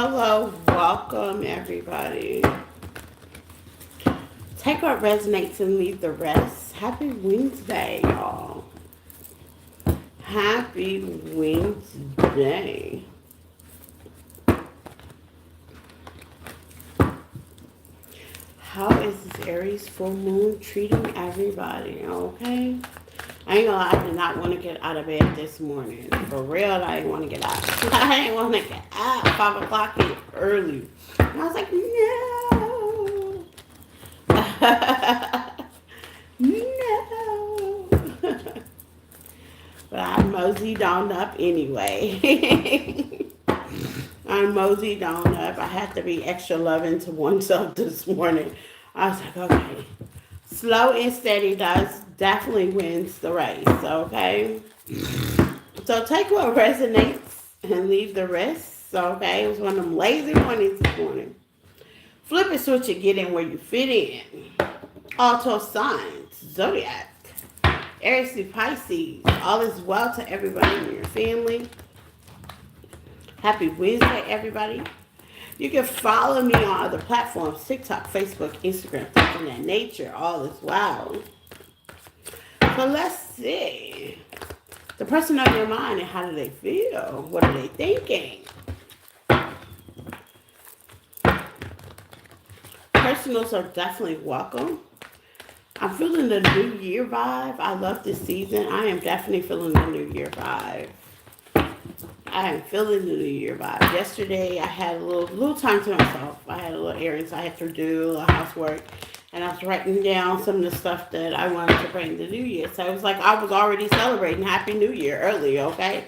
Hello, welcome everybody. Take what resonates and leave the rest. Happy Wednesday, y'all. Happy Wednesday. How is this Aries full moon treating everybody? Okay. I ain't gonna lie, I did not want to get out of bed this morning. For real, I didn't want to get out. I didn't want to get out. 5 o'clock is early. And I was like, no. No. But I moseyed on up anyway. I moseyed on up. I had to be extra loving to oneself this morning. I was like, okay. Slow and steady does definitely wins the race, okay? So take what resonates and leave the rest, okay? It was one of them lazy mornings this morning. Flip it, switch it, get in where you fit in. Auto signs, zodiac. Aries to Pisces. All is well to everybody in your family. Happy Wednesday, everybody. You can follow me on other platforms, TikTok, Facebook, Instagram, things of that nature. All is well. So let's see. The person on your mind and how do they feel? What are they thinking? Personals are definitely welcome. I'm feeling the New Year vibe. I love this season. I am definitely feeling the New Year vibe. I am feeling the New Year vibe. Yesterday, I had a little time to myself. I had a little errands I had to do, a little housework, and I was writing down some of the stuff that I wanted to bring the New Year. So it was like I was already celebrating Happy New Year early, okay?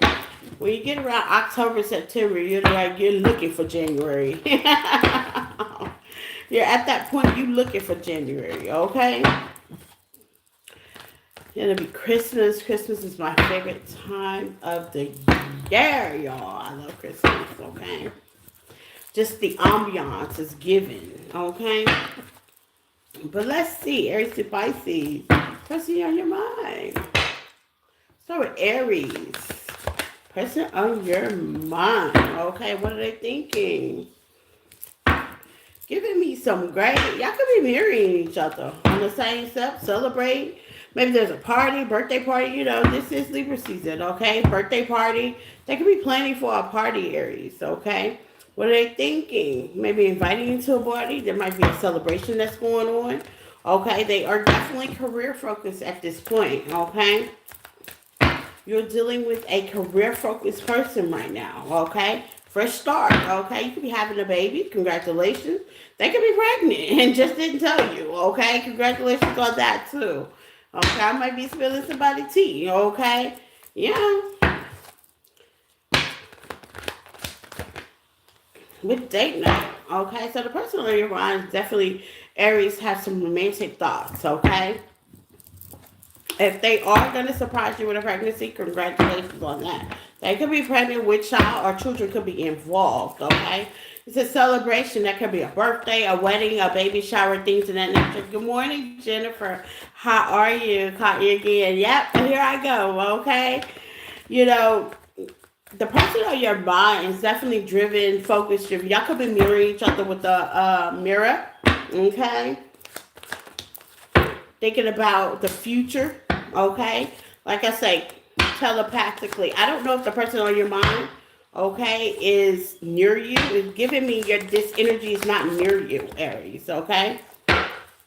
When you get around October, September, you're looking for January. You're at that point, you looking for January, okay? It'll be Christmas. Christmas is my favorite time of the year, y'all. I love Christmas, okay? Just the ambiance is given, okay? But let's see. Aries to Pisces. Person on your mind. Start with Aries. Person on your mind, okay? What are they thinking? Giving me some great. Y'all could be marrying each other on the same step, celebrate. Maybe there's a party, birthday party. This is Libra season, okay? Birthday party. They could be planning for a party, Aries, okay? What are they thinking? Maybe inviting you to a party. There might be a celebration that's going on, okay? They are definitely career focused at this point, okay? You're dealing with a career focused person right now, okay? Fresh start, okay? You could be having a baby. Congratulations. They could be pregnant and just didn't tell you, okay? Congratulations on that, too. Okay, I might be spilling somebody's tea, okay? Yeah. With date night, okay? So the person on your mind is definitely Aries have some romantic thoughts, okay? If they are going to surprise you with a pregnancy, congratulations on that. They could be pregnant with child or children could be involved, okay? It's a celebration. That could be a birthday, a wedding, a baby shower, things of that nature. Good morning, Jennifer. How are you? Caught you again. Yep, here I go, okay? You know, the person on your mind is definitely driven, focused, driven. Y'all could be mirroring each other with a mirror, okay? Thinking about the future, okay? Like I say, telepathically. I don't know if the person on your mind, okay, is near you. It's giving me this energy is not near you, Aries, okay?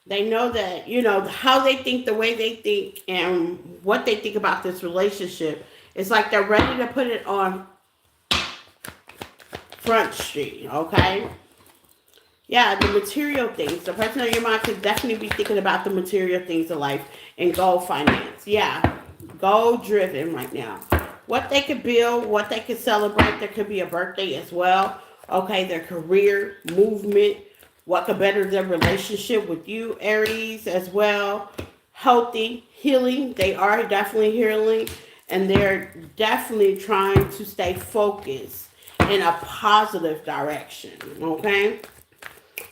They know that, how they think, the way they think, and what they think about this relationship. It's like they're ready to put it on Front Street, okay? Yeah, the material things. The person on your mind could definitely be thinking about the material things of life and goal finance. Yeah, goal driven right now. What they could build, what they could celebrate. There could be a birthday as well. Okay, their career, movement, what could better their relationship with you, Aries, as well. Healthy, healing. They are definitely healing. And they're definitely trying to stay focused in a positive direction. Okay?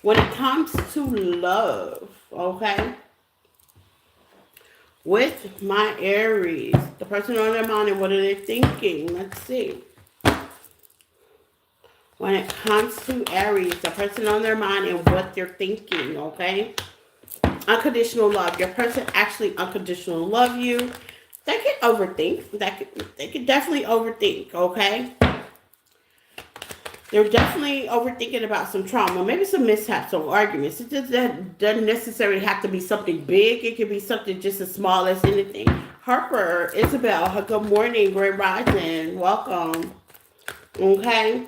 When it comes to love, okay, with my Aries, the person on their mind and what are they thinking? Let's see. when it comes to Aries, the person on their mind and what they're thinking, okay? Unconditional love. Your person actually unconditional love you. They can overthink. They can definitely overthink, okay? They're definitely overthinking about some trauma, maybe some mishaps, some arguments. It just doesn't necessarily have to be something big. It could be something just as small as anything. Harper, Isabel, good morning, Great Rising. Welcome. Okay?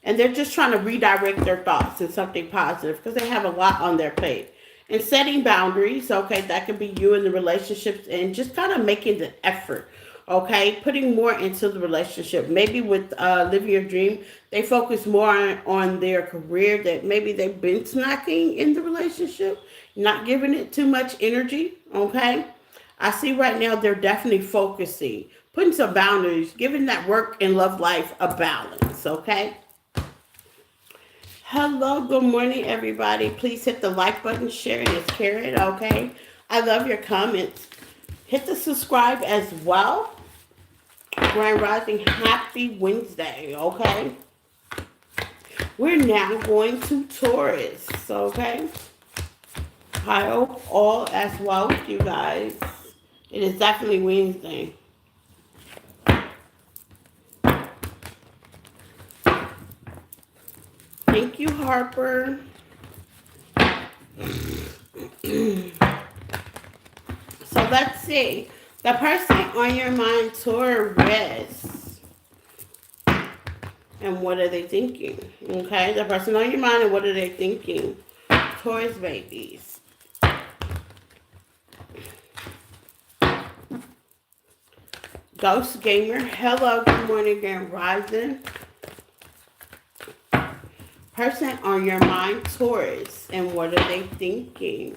And they're just trying to redirect their thoughts in something positive because they have a lot on their plate. And setting boundaries, okay, that could be you in the relationships and just kind of making the effort, okay, putting more into the relationship. Maybe with Living Your Dream, they focus more on their career, that maybe they've been snacking in the relationship, not giving it too much energy, okay. I see right now they're definitely focusing, putting some boundaries, giving that work and love life a balance, okay. Hello, good morning, everybody. Please hit the like button, share, and it's Carrot, okay? I love your comments. Hit the subscribe as well. Grand Rising, happy Wednesday, okay? We're now going to Taurus, okay? I hope all as well with you guys. It is definitely Wednesday. Thank you, Harper. So let's see. The person on your mind, Taurus. And what are they thinking? Okay, the person on your mind and what are they thinking? Taurus babies. Ghost Gamer. Hello, good morning, Grand Rising. Person on your mind, Taurus, and what are they thinking?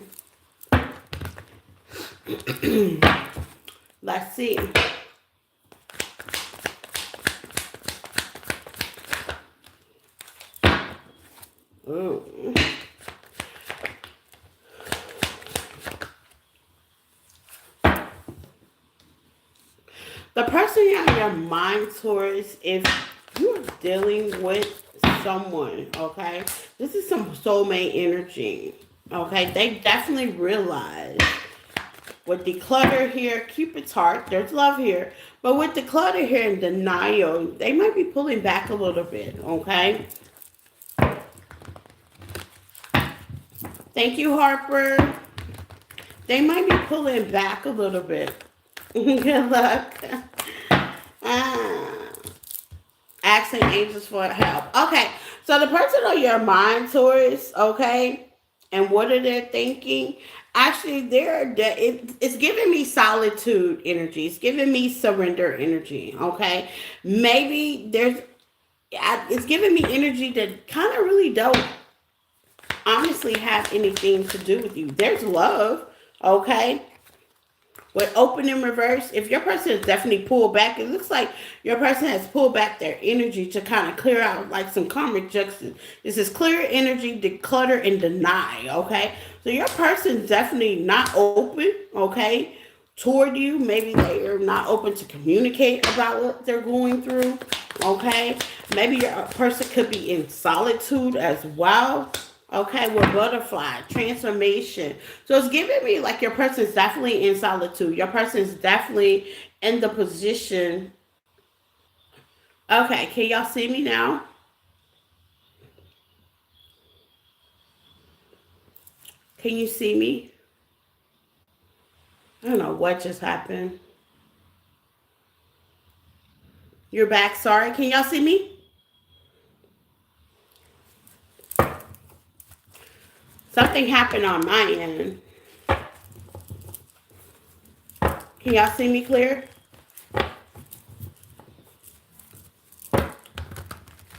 Let's see. Ooh. The person on your mind, Taurus, if you're dealing with someone, okay, this is some soulmate energy, okay, they definitely realize with the clutter here, Cupid's heart, there's love here, but with the clutter here and denial, they might be pulling back a little bit, okay. Thank you, Harper. They might be pulling back a little bit. Good luck. Asking angels for help. Okay, so the person on your mind, Taurus, okay, and what are they thinking? Actually, it's giving me solitude energy. It's giving me surrender energy, okay? Maybe it's giving me energy that kind of really don't honestly have anything to do with you. There's love, okay? With open in reverse, if your person has definitely pulled back, it looks like your person has pulled back their energy to kind of clear out like some karmic justice. This is clear energy, declutter, and deny, okay? So your person's definitely not open, okay, toward you. Maybe they are not open to communicate about what they're going through, okay? Maybe your person could be in solitude as well. Okay, with butterfly, transformation. So it's giving me like your person's definitely in solitude. Your person's definitely in the position. Okay, can y'all see me now? Can you see me? I don't know what just happened. You're back, sorry. Can y'all see me? Something happened on my end. Can y'all see me clear?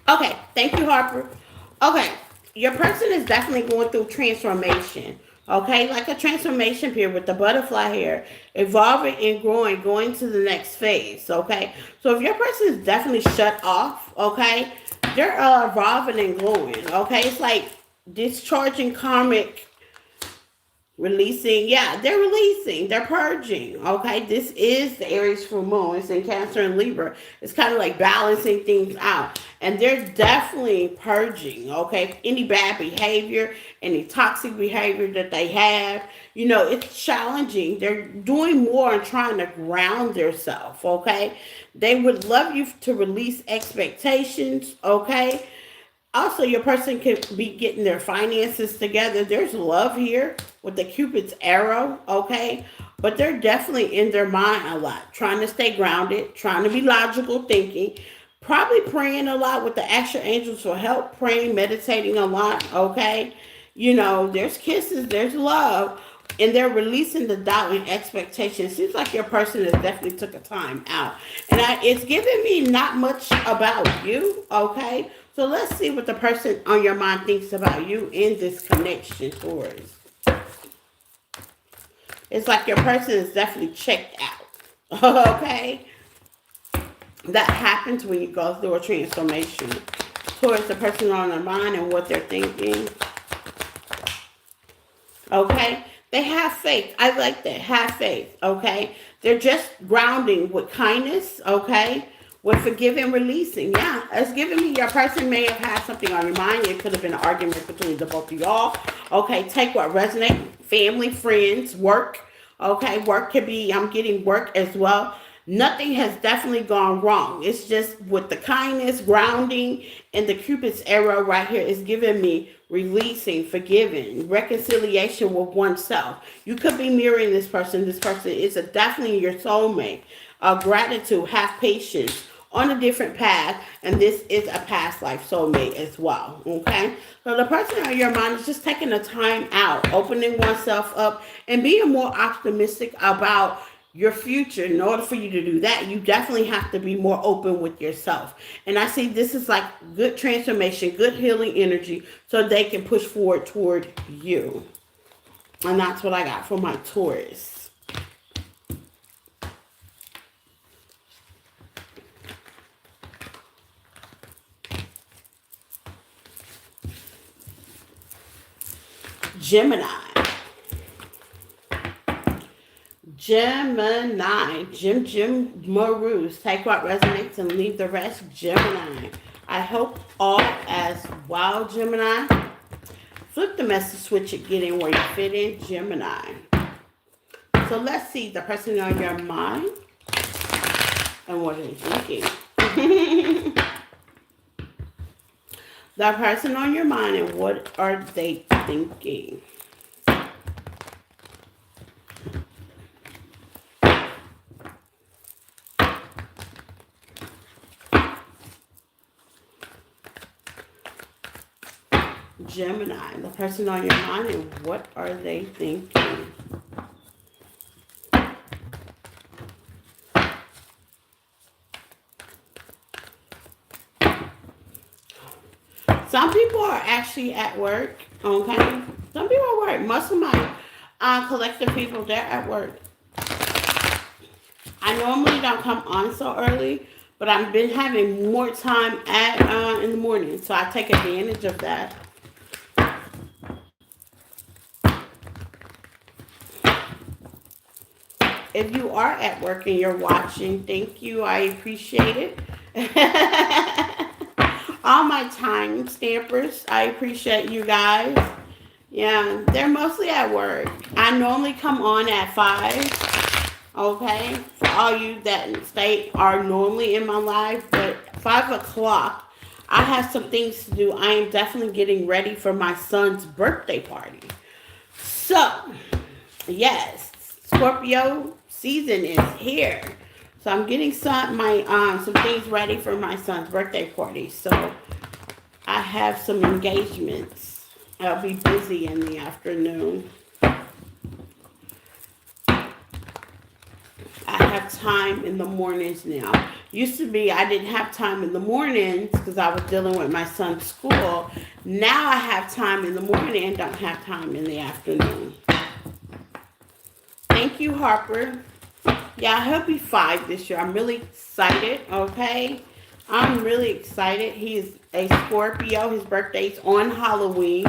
Okay, thank you, Harper. Okay, your person is definitely going through transformation. Okay, like a transformation period with the butterfly here, evolving and growing, going to the next phase. Okay, so if your person is definitely shut off, okay, they're evolving and growing. Okay, it's like discharging karmic Releasing, yeah, they're releasing, they're purging. Okay, this is the Aries full moon. It's in Cancer and Libra. It's kind of like balancing things out, and they're definitely purging. Okay, any bad behavior, any toxic behavior that they have, it's challenging. They're doing more and trying to ground themselves. Okay, they would love you to release expectations. Okay, also, your person could be getting their finances together. There's love here with the Cupid's arrow, okay? But they're definitely in their mind a lot, trying to stay grounded, trying to be logical thinking, probably praying a lot with the extra angels for help, praying, meditating a lot, okay? There's kisses, there's love, and they're releasing the doubt and expectation. It seems like your person has definitely took a time out. And it's giving me not much about you, okay? So let's see what the person on your mind thinks about you in this connection, Taurus. It's like your person is definitely checked out, okay? That happens when you go through a transformation. Taurus, the person on their mind and what they're thinking. Okay? They have faith. I like that. Have faith. Okay? They're just grounding with kindness. Okay? With forgiving, releasing. Yeah. It's giving me your person may have had something on your mind. It could have been an argument between the both of y'all. Okay? Take what resonates. Family, friends, work. Okay? Work could be, I'm getting work as well. Nothing has definitely gone wrong. It's just with the kindness, grounding, and the Cupid's arrow right here is giving me releasing, forgiving, reconciliation with oneself. You could be mirroring this person. This person is definitely your soulmate. Gratitude, have patience on a different path, and this is a past life soulmate as well. Okay, so the person on your mind is just taking the time out, opening oneself up, and being more optimistic about your future. In order for you to do that, you definitely have to be more open with yourself. And I see this is like good transformation, good healing energy, so they can push forward toward you. And that's what I got for my Taurus. Gemini. Gemini, Jim Maroos. Take what resonates and leave the rest. Gemini. I hope all as well, Gemini. Flip the message switch and get in where you fit in, Gemini. So let's see the person on your mind and what they're thinking. The person on your mind and what are they thinking? Gemini, the person on your mind, and what are they thinking? Some people are actually at work, okay? Some people are at work. Most of my collective people, they're at work. I normally don't come on so early, but I've been having more time in the morning, so I take advantage of that. If you are at work and you're watching, thank you. I appreciate it. All my time stampers, I appreciate you guys. Yeah, they're mostly at work. I normally come on at 5. Okay, for all you that stay are normally in my life, but 5 o'clock, I have some things to do. I am definitely getting ready for my son's birthday party. So, yes, Scorpio season is here. So I'm getting some things ready for my son's birthday party. So I have some engagements. I'll be busy in the afternoon. I have time in the mornings now. Used to be I didn't have time in the mornings because I was dealing with my son's school. Now I have time in the morning and don't have time in the afternoon. Thank you, Harper. Yeah, he'll be 5 this year. I'm really excited, okay? I'm really excited. He's a Scorpio. His birthday's on Halloween.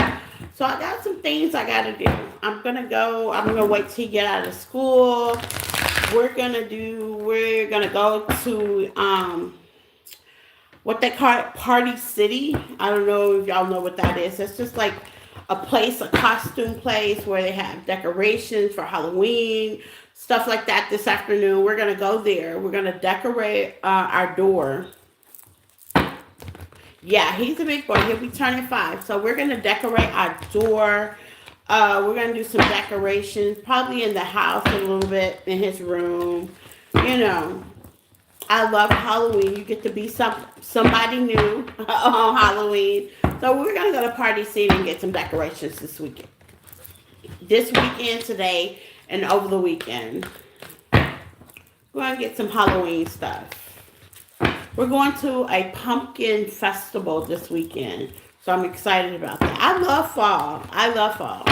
So I got some things I gotta do. I'm gonna wait till he get out of school. We're gonna go to what they call it, Party City. I don't know if y'all know what that is. It's just like a costume place where they have decorations for Halloween, stuff like that this afternoon. We're gonna go there. We're gonna decorate our door. Yeah, he's a big boy. He'll be turning 5. So we're gonna decorate our door. We're gonna do some decorations, probably in the house a little bit, in his room. You know, I love Halloween. You get to be somebody new on Halloween. So we're gonna go to Party City and get some decorations this weekend. This weekend, today, and over the weekend. We're gonna get some Halloween stuff. We're going to a pumpkin festival this weekend. So I'm excited about that. I love fall. I love fall.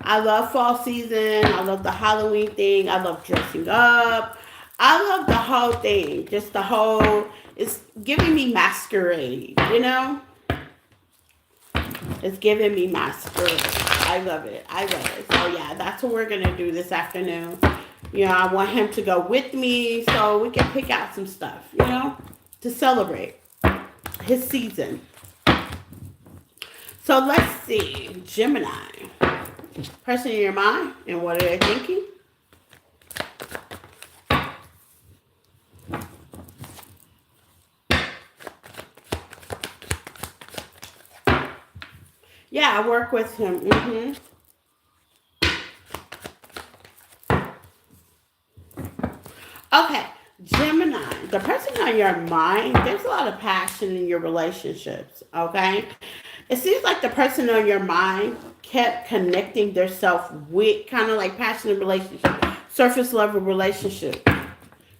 I love fall season. I love the Halloween thing. I love dressing up. I love the whole thing. Just the whole, it's giving me masquerade, you know? It's giving me masquerade. I love it. I love it. So yeah, that's what we're going to do this afternoon. You know, I want him to go with me so we can pick out some stuff, you know, to celebrate his season. So let's see. Gemini. Person in your mind, and what are they thinking? Yeah, I work with him. Okay, Gemini, the person on your mind, there's a lot of passion in your relationships, okay? It seems like the person on your mind kept connecting themselves with kind of like passionate relationship, surface level relationship.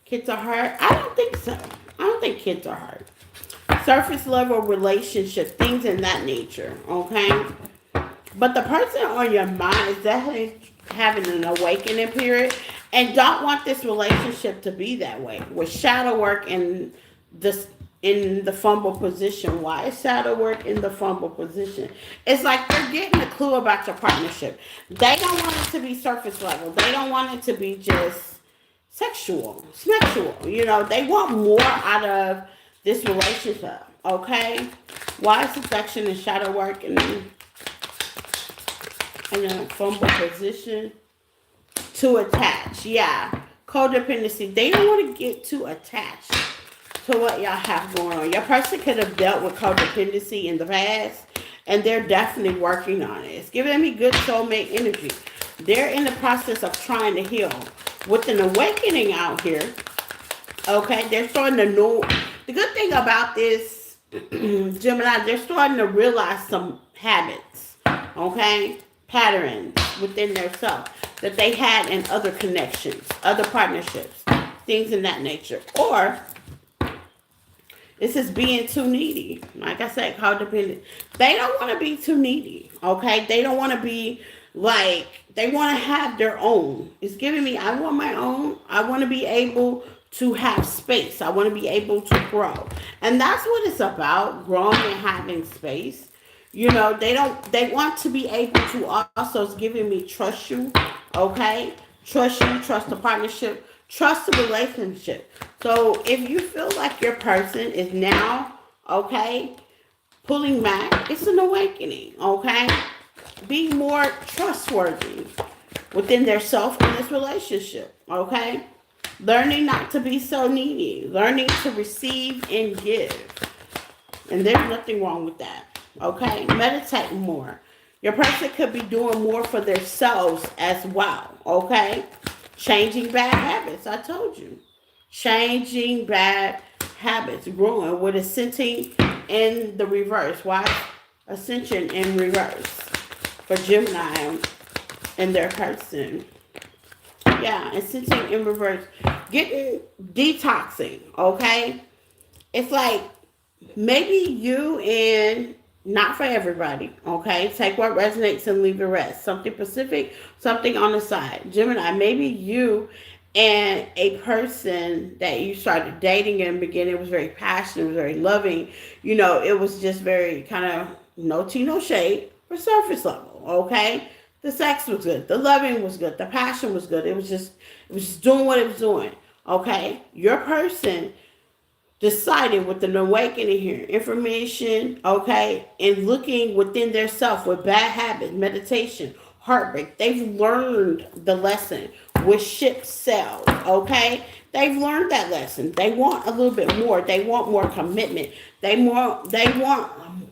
Kids are hard? I don't think so. I don't think kids are hard. Surface level relationship, things in that nature, okay? But the person on your mind is definitely having an awakening period and don't want this relationship to be that way. With shadow work this in the fumble position. Why is shadow work in the fumble position? It's like they're getting a clue about your partnership. They don't want it to be surface level. They don't want it to be just sexual. You know, they want more out of this relationship. Okay? Why is affection and shadow work in a fumble position? To attach, yeah. Codependency. They don't want to get too attached to what y'all have going on. Your person could have dealt with codependency in the past, and they're definitely working on it. It's giving me good soulmate energy. They're in the process of trying to heal. With an awakening out here, okay, they're starting to know. The good thing about this, Gemini, they're starting to realize some habits, okay, patterns within their self that they had in other connections, other partnerships, things in that nature. Or this is being too needy. Like I said, codependent. They don't want to be too needy, okay? They don't want to be like, they want to have their own. It's giving me, I want my own. I want to be able to have space. I want to be able to grow. And that's what it's about, growing and having space. You know, they want to be able to also, it's giving me trust you, okay? Trust you, trust the partnership, trust the relationship. So if you feel like your person is now, okay, pulling back, it's an awakening, okay? Be more trustworthy within their self in this relationship, okay? Learning not to be so needy, learning to receive and give. And there's nothing wrong with that. Okay? Meditate more. Your person could be doing more for themselves as well. Okay? Changing bad habits. I told you. Changing bad habits. Growing with ascending in the reverse. Why? Ascension in reverse. For Gemini and their person. Yeah, ascending in reverse. Getting detoxing. Okay? It's like maybe you and not for everybody, okay? Take what resonates and leave the rest. Something specific, something on the side. Gemini, maybe you and a person that you started dating in the beginning was very passionate, was very loving. You know, it was just very kind of no tea, no shade. were surface level, okay? The sex was good, the loving was good, the passion was good. It was just doing what it was doing, okay? Your person decided with an awakening here, information, okay, and looking within their self with bad habits, meditation, heartbreak. They've learned the lesson with ship sails, okay? They've learned that lesson. They want a little bit more. They want more commitment. They want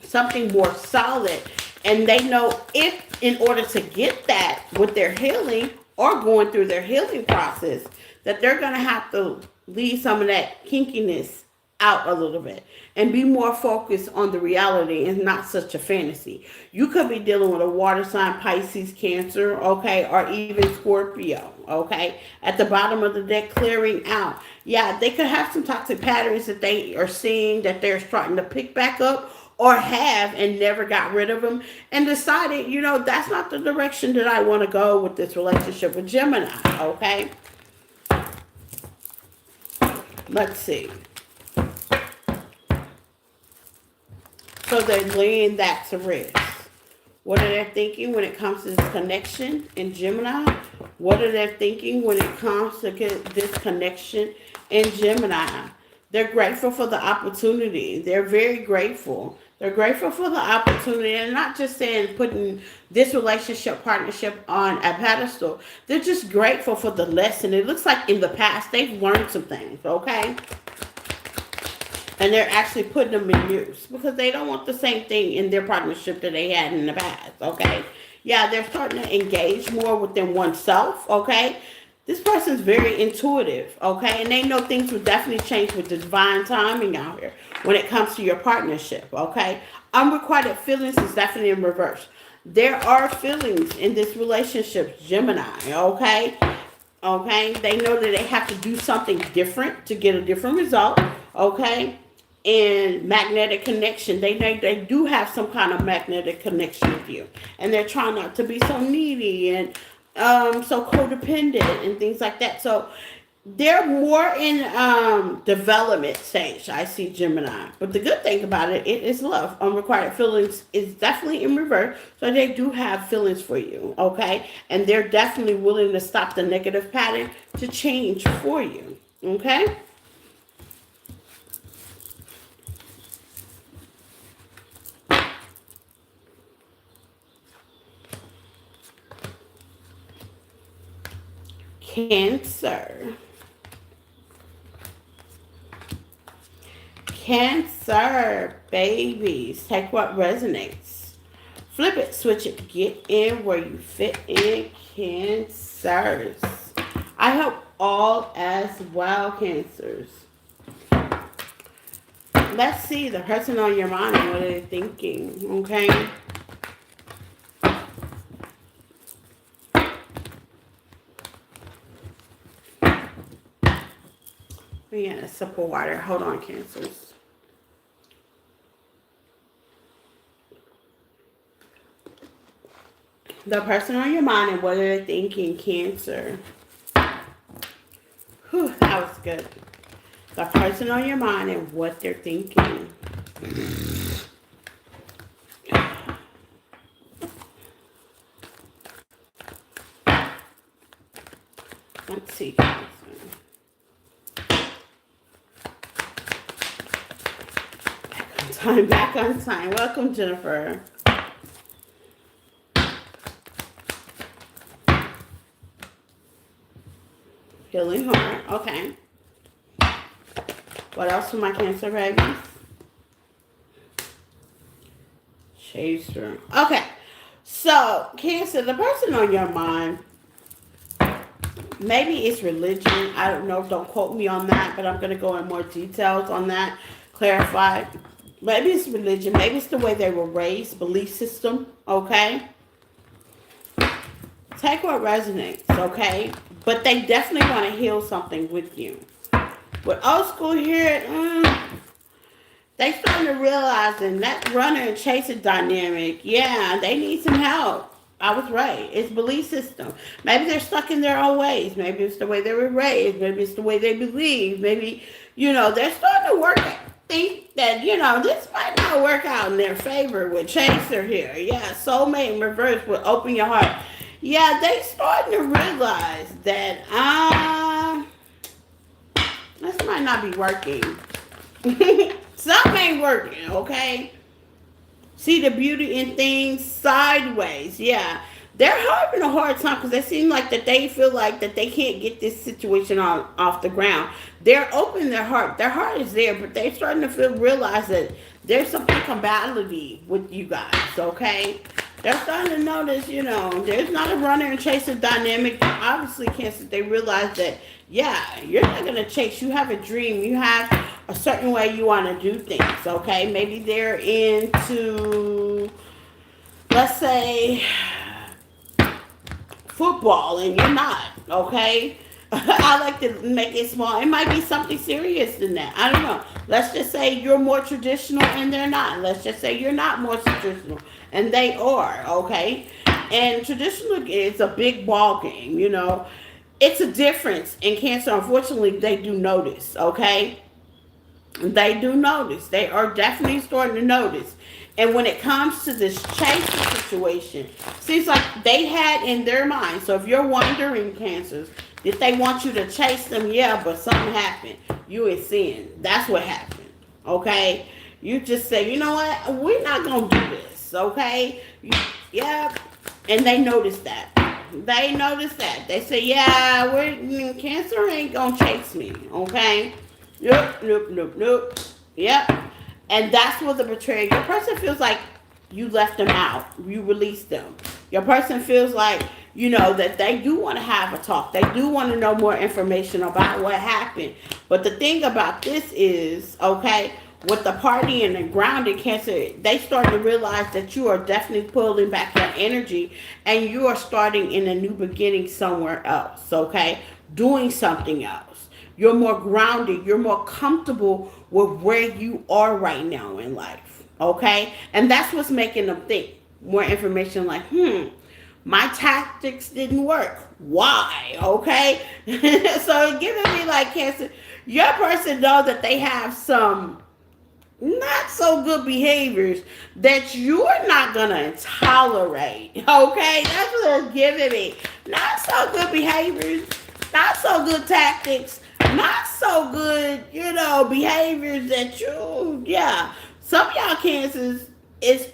something more solid. And they know if in order to get that with their healing or going through their healing process, that they're gonna have to leave some of that kinkiness out a little bit and be more focused on the reality and not such a fantasy. You could be dealing with a water sign, Pisces, Cancer, okay, or even Scorpio, okay, at the bottom of the deck, clearing out. Yeah, they could have some toxic patterns that they are seeing that they're starting to pick back up or have and never got rid of them and decided, that's not the direction that I want to go with this relationship with Gemini, okay? Let's see. So they're laying that to rest. What are they thinking when it comes to this connection in Gemini? What are they thinking when it comes to this connection in Gemini? They're grateful for the opportunity. They're very grateful. They're grateful for the opportunity and not just saying putting this relationship partnership on a pedestal. They're just grateful for the lesson. It looks like in the past they've learned some things, okay? And they're actually putting them in use because they don't want the same thing in their partnership that they had in the past, okay? Yeah, they're starting to engage more within oneself, okay? This person's very intuitive, okay? And they know things will definitely change with the divine timing out here when it comes to your partnership, okay? Unrequited feelings is definitely in reverse. There are feelings in this relationship, Gemini, okay? Okay? They know that they have to do something different to get a different result, okay? And magnetic connection. They do have some kind of magnetic connection with you. And they're trying not to be so needy and so codependent and things like that. So they're more in development stage. I see Gemini. But the good thing about it is love. Unrequited feelings is definitely in reverse. So they do have feelings for you. Okay? And they're definitely willing to stop the negative pattern to change for you. Okay? Cancer. Cancer, babies. Take what resonates. Flip it, switch it. Get in where you fit in, Cancers. I hope all as well, Cancers. Let's see the person on your mind and what they're thinking, okay? We got a sip of water. Hold on, Cancers. The person on your mind and what are they thinking, Cancer. Whew, that was good. The person on your mind and what they're thinking. Let's see, Cancer. Back on time. Welcome, Jennifer. Healing heart. Okay. What else for my Cancer babies? Chaser. Okay. So, Cancer, the person on your mind, maybe it's religion. I don't know. Don't quote me on that, but I'm going to go in more details on that. Clarify. Maybe it's religion. Maybe it's the way they were raised, belief system, okay? Take what resonates, okay? But they definitely want to heal something with you. With old school here, they starting to realize that runner and chaser dynamic, yeah, they need some help. I was right. It's belief system. Maybe they're stuck in their own ways. Maybe it's the way they were raised. Maybe it's the way they believe. Maybe, they're starting to work think that, this might not work out in their favor with Chaser here. Yeah, soulmate in reverse will open your heart. Yeah, they starting to realize that this might not be working. Something ain't working, okay? See the beauty in things sideways. Yeah. They're having a hard time because they seem like that they feel like that they can't get this situation on off the ground. They're open their heart. Their heart is there, but they're starting to realize that there's some compatibility with you guys, okay? They're starting to notice, there's not a runner and chaser dynamic. Obviously, Cancer, they realize that, yeah, you're not going to chase. You have a dream. You have a certain way you want to do things, okay? Maybe they're into, let's say, football and you're not, okay? I like to make it small. It might be something serious than that. I don't know. Let's just say you're more traditional and they're not. Let's just say you're not more traditional and they are, okay? And traditional is a big ball game, It's a difference in Cancer. Unfortunately, they do notice, okay? They do notice. They are definitely starting to notice. And when it comes to this chasing situation, seems like they had in their mind. So if you're wondering, Cancers, did they want you to chase them? Yeah, but something happened. You in sin. That's what happened. Okay? You just say, you know what? We're not going to do this. Okay? Yeah. And they noticed that. They noticed that. They say, yeah, Cancer ain't going to chase me. Okay? Nope. Yep. And that's what the betrayal. Your person feels like you left them out. You released them. Your person feels like, that they do want to have a talk. They do want to know more information about what happened. But the thing about this is, okay, with the party and the grounded Cancer, they start to realize that you are definitely pulling back your energy and you are starting in a new beginning somewhere else, okay? Doing something else. You're more grounded. You're more comfortable with where you are right now in life. Okay? And that's what's making them think. More information like, my tactics didn't work. Why? Okay? So giving me like Cancer, your person knows that they have some not so good behaviors that you're not gonna tolerate. Okay? That's what it's giving me. Not so good behaviors, not so good tactics, not so good, behaviors that yeah. Some of y'all Cancers,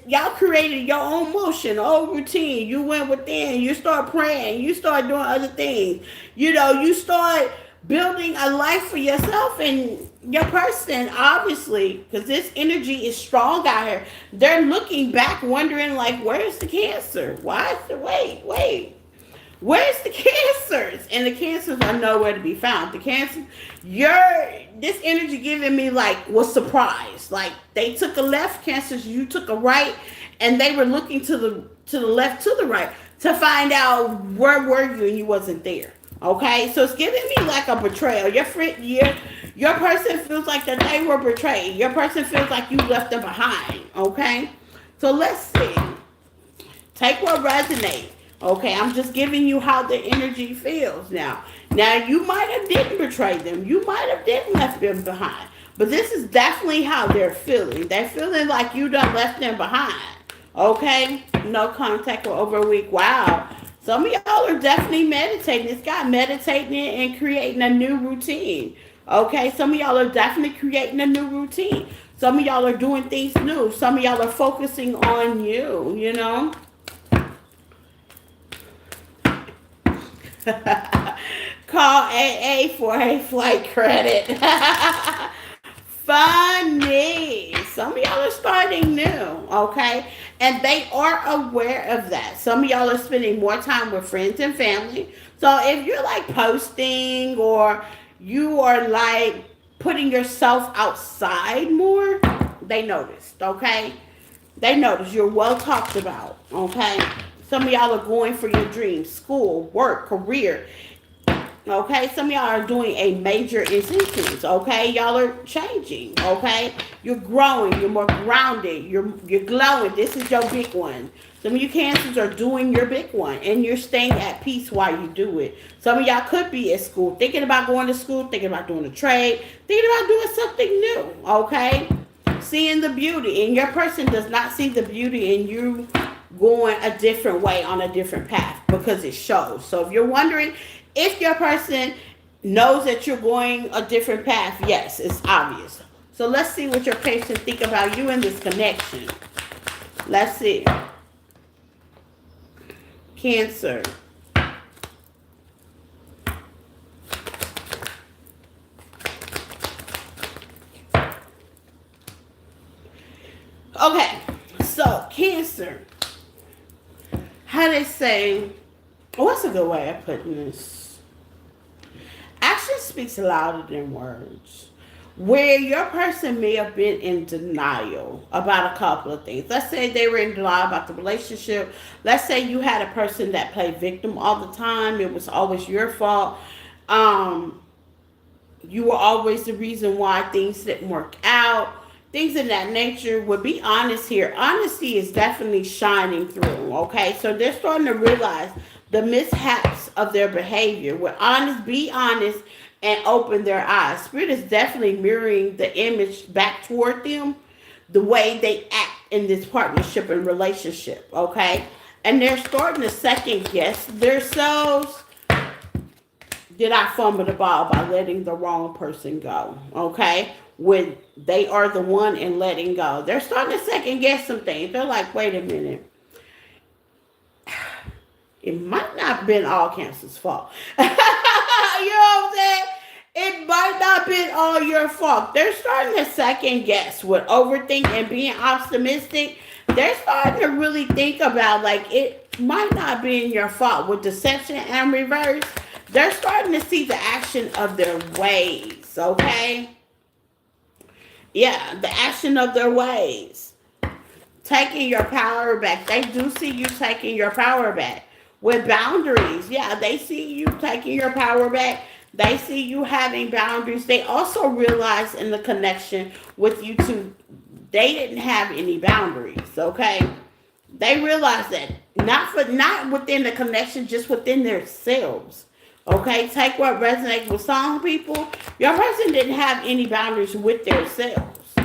y'all created your own motion, own routine. You went within, you start praying, you start doing other things. You start building a life for yourself and your person, obviously, because this energy is strong out here. They're looking back, wondering, like, where's the Cancer? Why is the, wait. Where's the Cancers? And the Cancers are nowhere to be found. The Cancer, this energy giving me was surprised. Like they took a left, Cancers, you took a right, and they were looking to the left, to the right to find out where were you and you wasn't there. Okay, so it's giving me like a betrayal. Your person feels like that they were betrayed. Your person feels like you left them behind. Okay, so let's see. Take what resonates. Okay, I'm just giving you how the energy feels now. Now, you might have didn't betray them. You might have didn't left them behind. But this is definitely how they're feeling. They're feeling like you done left them behind. Okay? No contact for over a week. Wow. Some of y'all are definitely meditating. This guy meditating and creating a new routine. Okay? Some of y'all are definitely creating a new routine. Some of y'all are doing things new. Some of y'all are focusing on you. Call AA for a flight credit. Funny. Some of y'all are starting new, okay? And they are aware of that. Some of y'all are spending more time with friends and family. So if you're like posting or you are like putting yourself outside more, they noticed, okay? They notice you're well talked about, okay? Some of y'all are going for your dreams, school, work, career. Okay, some of y'all are doing a major ascensions. Okay, y'all are changing. Okay, you're growing. You're more grounded. You're glowing. This is your big one. Some of you cancers are doing your big one, and you're staying at peace while you do it. Some of y'all could be at school, thinking about going to school, thinking about doing a trade, thinking about doing something new. Okay, seeing the beauty, and your person does not see the beauty in you going a different way on a different path because it shows. So if you're wondering if your person knows that you're going a different path, yes, it's obvious. So let's see what your patient think about you in this connection. Let's see. Cancer. Okay, so Cancer. How they say, what's a good way of putting this? Action speaks louder than words. Where your person may have been in denial about a couple of things. Let's say they were in denial about the relationship. Let's say you had a person that played victim all the time. It was always your fault. Um, you were always the reason why things didn't work out. Things of that nature. Would be honest here. Honesty is definitely shining through. Okay, so they're starting to realize the mishaps of their behavior. With honest, be honest, and open their eyes. Spirit is definitely mirroring the image back toward them, the way they act in this partnership and relationship. Okay, and they're starting to second guess themselves. Did I fumble the ball by letting the wrong person go? Okay, when they are the one and letting go, they're starting to second guess some things. They're like, wait a minute, it might not have been all Cancer's fault. You know what I'm saying? It might not have been all your fault. They're starting to second guess with overthink and being optimistic. They're starting to really think about like it might not have been your fault with deception and reverse. They're starting to see the action of their ways. Okay. Yeah, the action of their ways. Taking your power back. They do see you taking your power back. With boundaries, yeah, they see you taking your power back. They see you having boundaries. They also realize in the connection with you two, they didn't have any boundaries. Okay, they realize that not within the connection, just within themselves. Okay, take what resonates with some people. Your person didn't have any boundaries with themselves.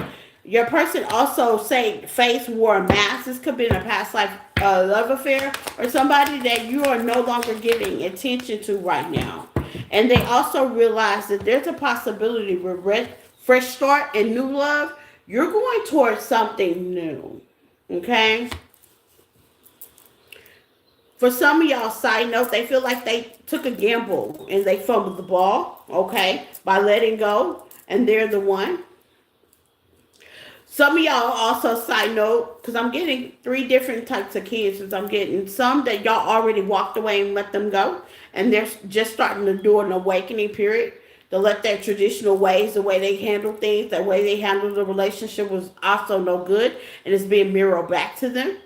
Your person also say face wore a mask. This could be in a past life love affair or somebody that you are no longer giving attention to right now. And they also realize that there's a possibility with fresh start and new love. You're going towards something new. Okay. For some of y'all, side note, they feel like they took a gamble and they fumbled the ball. Okay, by letting go, and they're the one. Some of y'all also, side note, because I'm getting three different types of cancers. I'm getting some that y'all already walked away and let them go. And they're just starting to do an awakening period. To let their traditional ways, the way they handle things, the way they handle the relationship was also no good. And it's being mirrored back to them.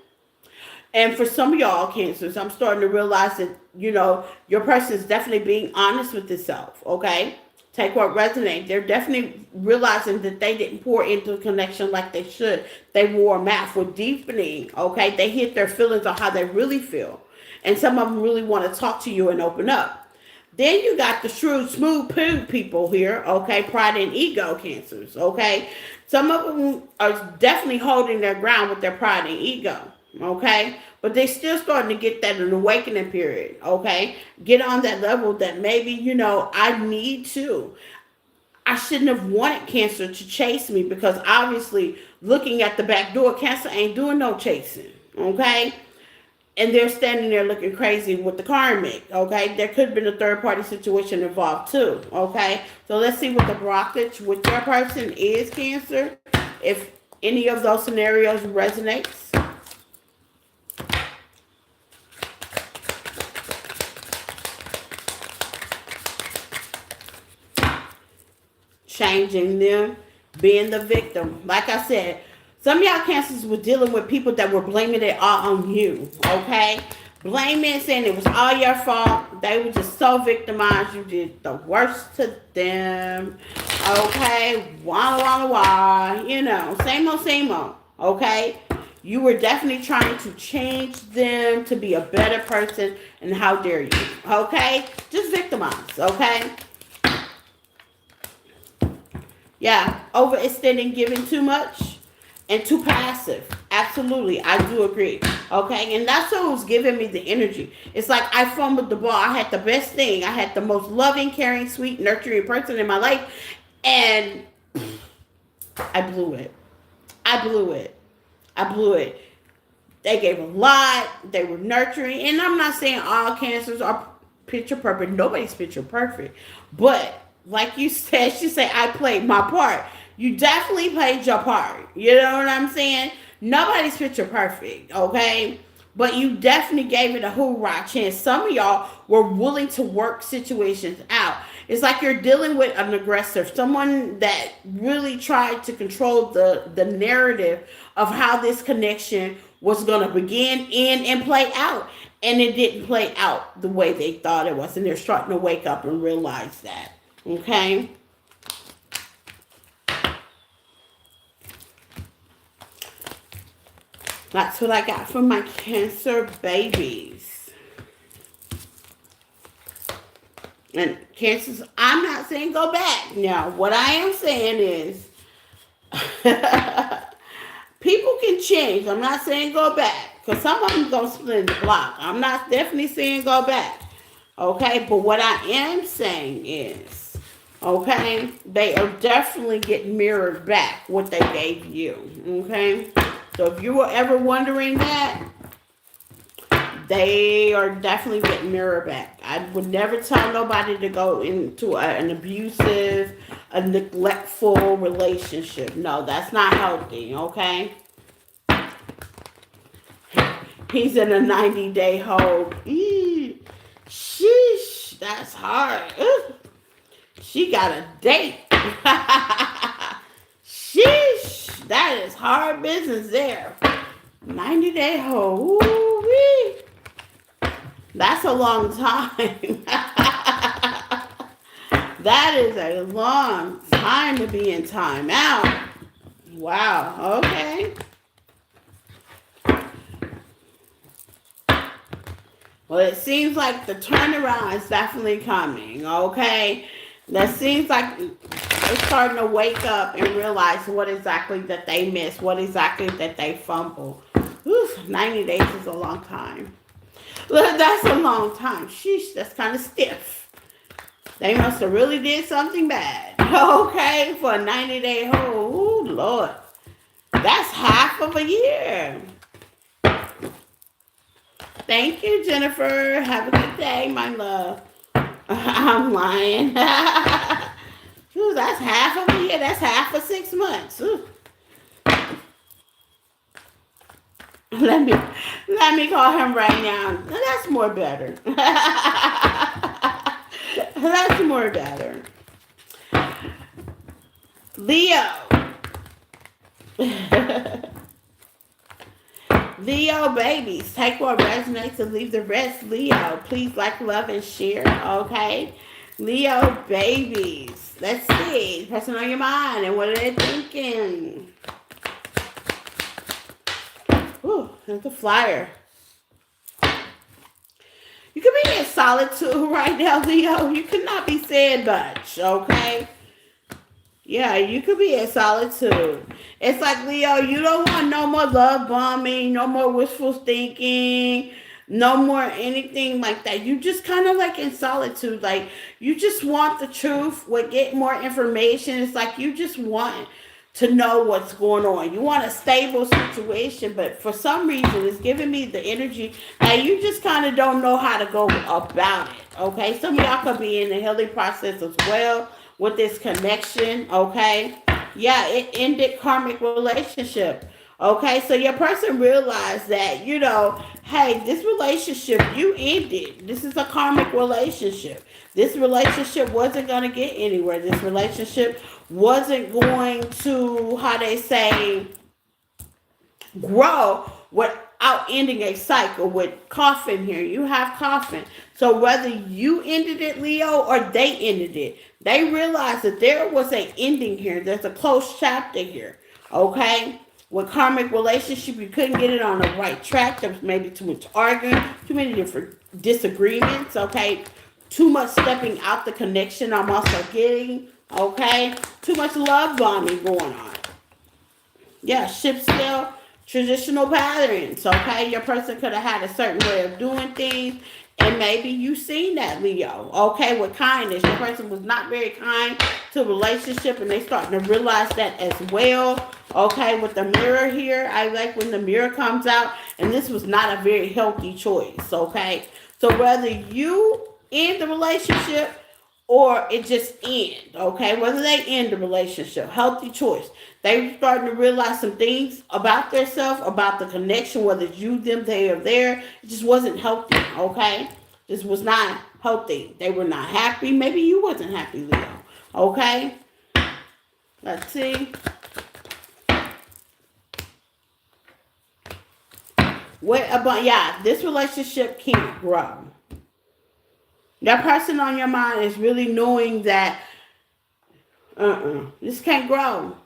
And for some of y'all cancers, I'm starting to realize that, your person is definitely being honest with itself, okay? Take what resonates. They're definitely realizing that they didn't pour into a connection like they should. They wore a mask for deepening, okay? They hit their feelings on how they really feel. And some of them really want to talk to you and open up. Then you got the shrewd, smooth poo people here, okay? Pride and ego cancers, okay? Some of them are definitely holding their ground with their pride and ego, okay? But they still starting to get that an awakening period, okay? Get on that level that maybe, I need to. I shouldn't have wanted Cancer to chase me because obviously looking at the back door, Cancer ain't doing no chasing, okay? And they're standing there looking crazy with the karmic, okay? There could have been a third party situation involved too, okay? So let's see what the blockage with your person is, Cancer. If any of those scenarios resonates. Changing them, being the victim. Like I said, some of y'all cancers were dealing with people that were blaming it all on you, okay? Blaming, saying it was all your fault. They were just so victimized. You did the worst to them. Okay, wah wah wah. You know, same old. Okay, you were definitely trying to change them to be a better person, and how dare you? Okay, just victimized. Okay, yeah, overextending, giving too much, and too passive. Absolutely, I do agree. Okay, and that's what was giving me the energy. It's like I fumbled the ball. I had the best thing. I had the most loving, caring, sweet, nurturing person in my life, and I blew it. I blew it. I blew it. They gave a lot. They were nurturing, and I'm not saying all cancers are picture perfect. Nobody's picture perfect, but like you said, she said I played my part. You definitely played your part. You know what I'm saying? Nobody's picture perfect, okay? But you definitely gave it a hoorah chance. Some of y'all were willing to work situations out. It's like you're dealing with an aggressor, someone that really tried to control the narrative of how this connection was going to begin, end, and play out. And it didn't play out the way they thought it was. And they're starting to wake up and realize that. Okay? That's what I got from my Cancer babies. And Cancers, I'm not saying go back. Now, what I am saying is people can change. I'm not saying go back. Because some of them going to split the block. I'm not definitely saying go back. Okay? But what I am saying is, okay, they are definitely getting mirrored back what they gave you. Okay? So if you were ever wondering that, they are definitely getting mirrored back. I would never tell nobody to go into an abusive, a neglectful relationship. No, that's not healthy, okay? He's in a 90-day hold. Sheesh, that's hard. She got a date. Sheesh, that is hard business there. 90-day hold. Ooh-wee. That's a long time. That is a long time to be in timeout. Wow, okay. Well, it seems like the turnaround is definitely coming, okay? That seems like they're starting to wake up and realize what exactly that they missed, what exactly that they fumbled. 90 days is a long time. That's a long time. Sheesh, that's kind of stiff. They must have really did something bad. Okay, for a 90-day hold. Ooh, Lord. That's half of a year. Thank you, Jennifer. Have a good day, my love. I'm lying. Ooh, that's half of a year. That's half of 6 months. Ooh. Let me call him right now. That's more better. That's more better. Leo. Leo babies. Take what resonates and leave the rest. Leo, please like, love, and share. Okay. Leo babies. Let's see. Person on your mind and what are they thinking? Ooh, that's a flyer. You could be in solitude right now, Leo. You could not be saying much, okay? Yeah, you could be in solitude. It's like, Leo, you don't want no more love bombing, no more wishful thinking, no more anything like that. You just kind of like in solitude. Like, you just want the truth, get more information. It's like you just want to know what's going on. You want a stable situation, but for some reason, it's giving me the energy that you just kind of don't know how to go about it, okay? Some of y'all could be in the healing process as well with this connection, okay? Yeah, it ended karmic relationship, okay? So your person realized that, hey, this relationship you ended. This is a karmic relationship. This relationship wasn't going to get anywhere. This relationship wasn't going to, how they say, grow what out ending a cycle with coffin here. You have coffin. So whether you ended it, Leo, or they ended it, they realized that there was an ending here. There's a closed chapter here. Okay? With karmic relationship, you couldn't get it on the right track. There was maybe too much arguing, too many different disagreements. Okay? Too much stepping out the connection I'm also getting. Okay? Too much love bombing going on. Yeah, ship still traditional patterns. Okay, your person could have had a certain way of doing things, and maybe you seen that, Leo. Okay, with kindness, your person was not very kind to a relationship, and they starting to realize that as well. Okay, with the mirror here, I like when the mirror comes out, and this was not a very healthy choice. Okay, so whether you end the relationship or it just end, okay? Whether they end the relationship, healthy choice. They starting to realize some things about themselves, about the connection, whether it's you, them, they, or there. It just wasn't healthy, okay? This was not healthy. They were not happy. Maybe you wasn't happy, Leo, okay? Let's see. What about, yeah, this relationship can't grow. That person on your mind is really knowing that this can't grow.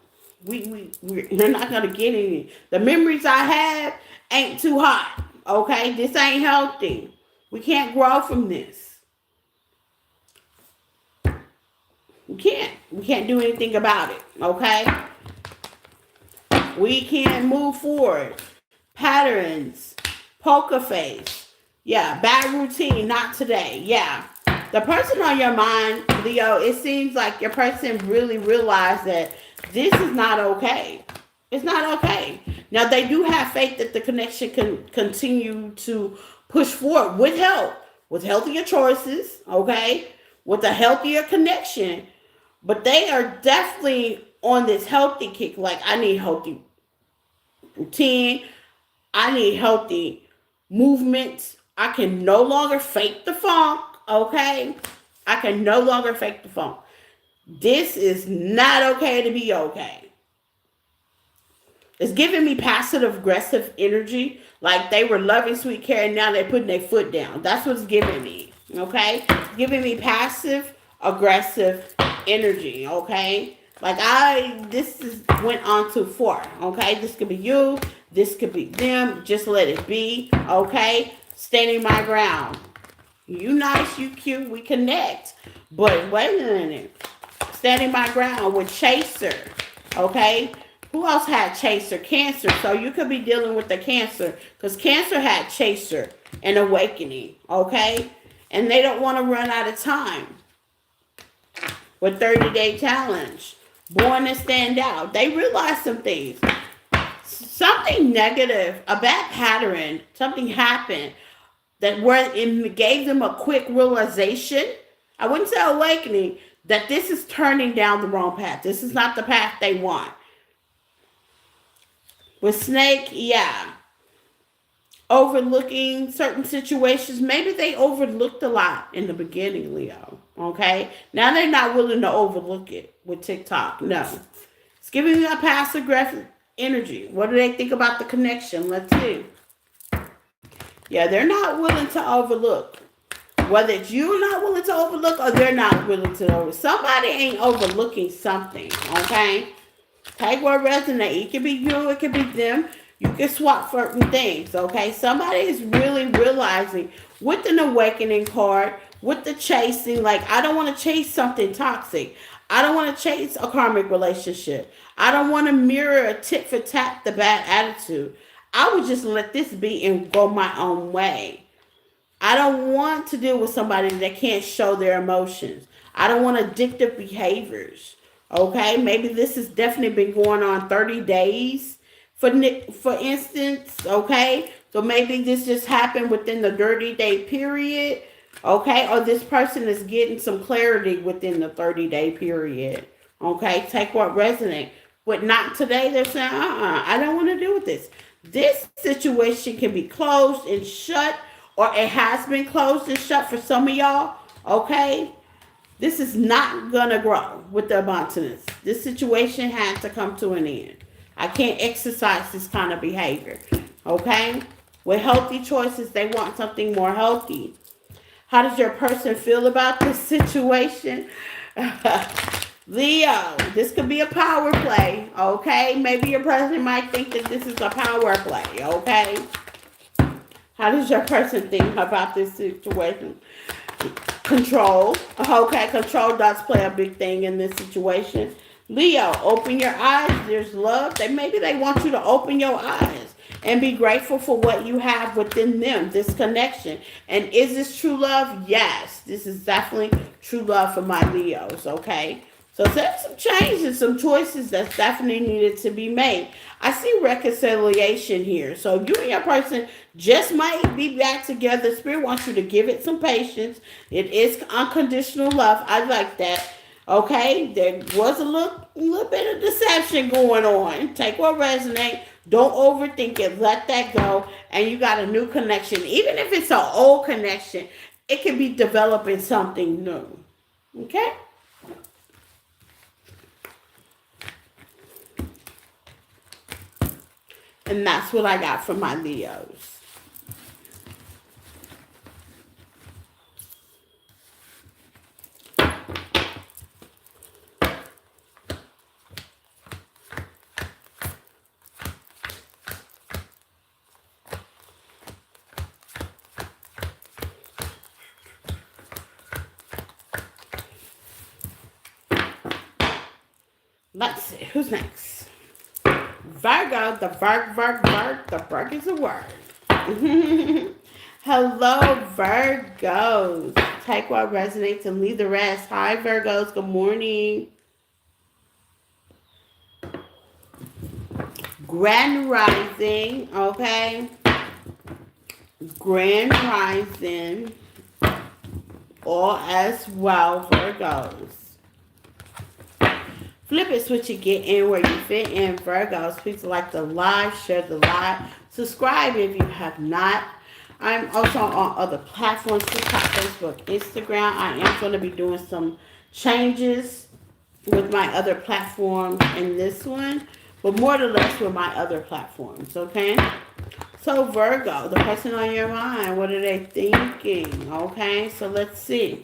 We're not gonna get any. The memories I have ain't too hot. Okay, this ain't healthy. We can't grow from this. We can't. We can't do anything about it. Okay. We can't move forward. Patterns, poker face. Yeah, bad routine, not today. Yeah. The person on your mind, Leo, it seems like your person really realized that this is not okay. It's not okay. Now, they do have faith that the connection can continue to push forward with help, with healthier choices, okay, with a healthier connection. But they are definitely on this healthy kick. Like, I need healthy routine. I need healthy movements. I can no longer fake the funk, okay? I can no longer fake the funk. This is not okay to be okay. It's giving me passive aggressive energy. Like they were loving sweet care and now they're putting their foot down. That's what's giving me, okay? It's giving me passive aggressive energy, okay? Like went on too far, okay? This could be you. This could be them. Just let it be, okay? Standing my ground. You nice, you cute, we connect. But wait a minute. Standing my ground with Chaser, okay? Who else had Chaser? Cancer. So you could be dealing with the Cancer because Cancer had Chaser and Awakening, okay? And they don't want to run out of time with 30-day challenge. Born to stand out. They realized some things. Something negative, a bad pattern, something happened that where it gave them a quick realization. I wouldn't say awakening, that this is turning down the wrong path. This is not the path they want. With Snake, yeah. Overlooking certain situations. Maybe they overlooked a lot in the beginning, Leo. Okay? Now they're not willing to overlook it with TikTok. No. It's giving me a passive aggressive energy. What do they think about the connection? Let's see. Yeah, they're not willing to overlook. Whether it's you not willing to overlook or they're not willing to overlook. Somebody ain't overlooking something, okay? Take what resonates. It could be you, it could be them. You can swap certain things, okay? Somebody is really realizing with an awakening card, with the chasing, like I don't want to chase something toxic. I don't want to chase a karmic relationship. I don't want to mirror a tit for tat the bad attitude. I would just let this be and go my own way. I don't want to deal with somebody that can't show their emotions. I don't want addictive behaviors. Okay, maybe this has definitely been going on 30 days, for instance, okay? So maybe this just happened within the 30-day period, okay? Or this person is getting some clarity within the 30-day period, okay? Take what resonates. But not today, they're saying, I don't want to deal with this. This situation can be closed and shut, or it has been closed and shut for some of y'all, okay? This is not going to grow with the abundance. This situation has to come to an end. I can't exercise this kind of behavior, okay? With healthy choices, they want something more healthy. How does your person feel about this situation? Leo, this could be a power play, okay? Maybe your person might think that this is a power play, okay? How does your person think about this situation? Control, okay? Control does play a big thing in this situation. Leo, open your eyes. There's love. Maybe they want you to open your eyes and be grateful for what you have within them, this connection. And is this true love? Yes, this is definitely true love for my Leos, okay? So there's some changes, some choices that's definitely needed to be made. I see reconciliation here. So you and your person just might be back together. Spirit wants you to give it some patience. It is unconditional love. I like that. Okay, there was a little bit of deception going on. Take what resonates. Don't overthink it. Let that go. And you got a new connection. Even if it's an old connection, it can be developing something new. Okay? And that's what I got from my Leos. Let's see, who's next? Virgo, the Virg is a word. Hello, Virgos. Take what resonates and leave the rest. Hi, Virgos. Good morning. Grand Rising, okay? Grand Rising. All as well, Virgos. Flip it, switch it, get in where you fit in. Virgos, please like the live, share the live, subscribe if you have not. I'm also on other platforms, TikTok, Facebook, Instagram. I am going to be doing some changes with my other platforms and this one, but more or less with my other platforms, okay? So Virgo, the person on your mind, what are they thinking, okay? So let's see.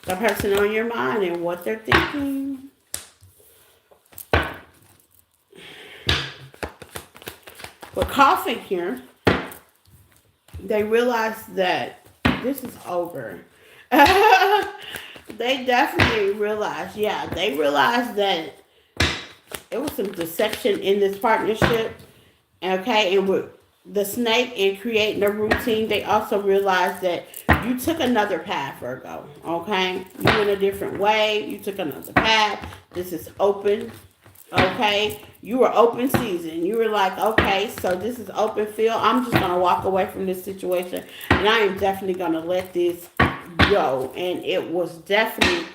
The person on your mind and what they're thinking. But coughing here, they realize that this is over. They definitely realize, they realize that it was some deception in this partnership. Okay, and with the snake and creating a routine, they also realized that you took another path, Virgo. Okay, you went a different way. You took another path. This is open. Okay, you were open season. You were like, okay, so this is open field. I'm just gonna walk away from this situation, and I am definitely gonna let this go. And it was definitely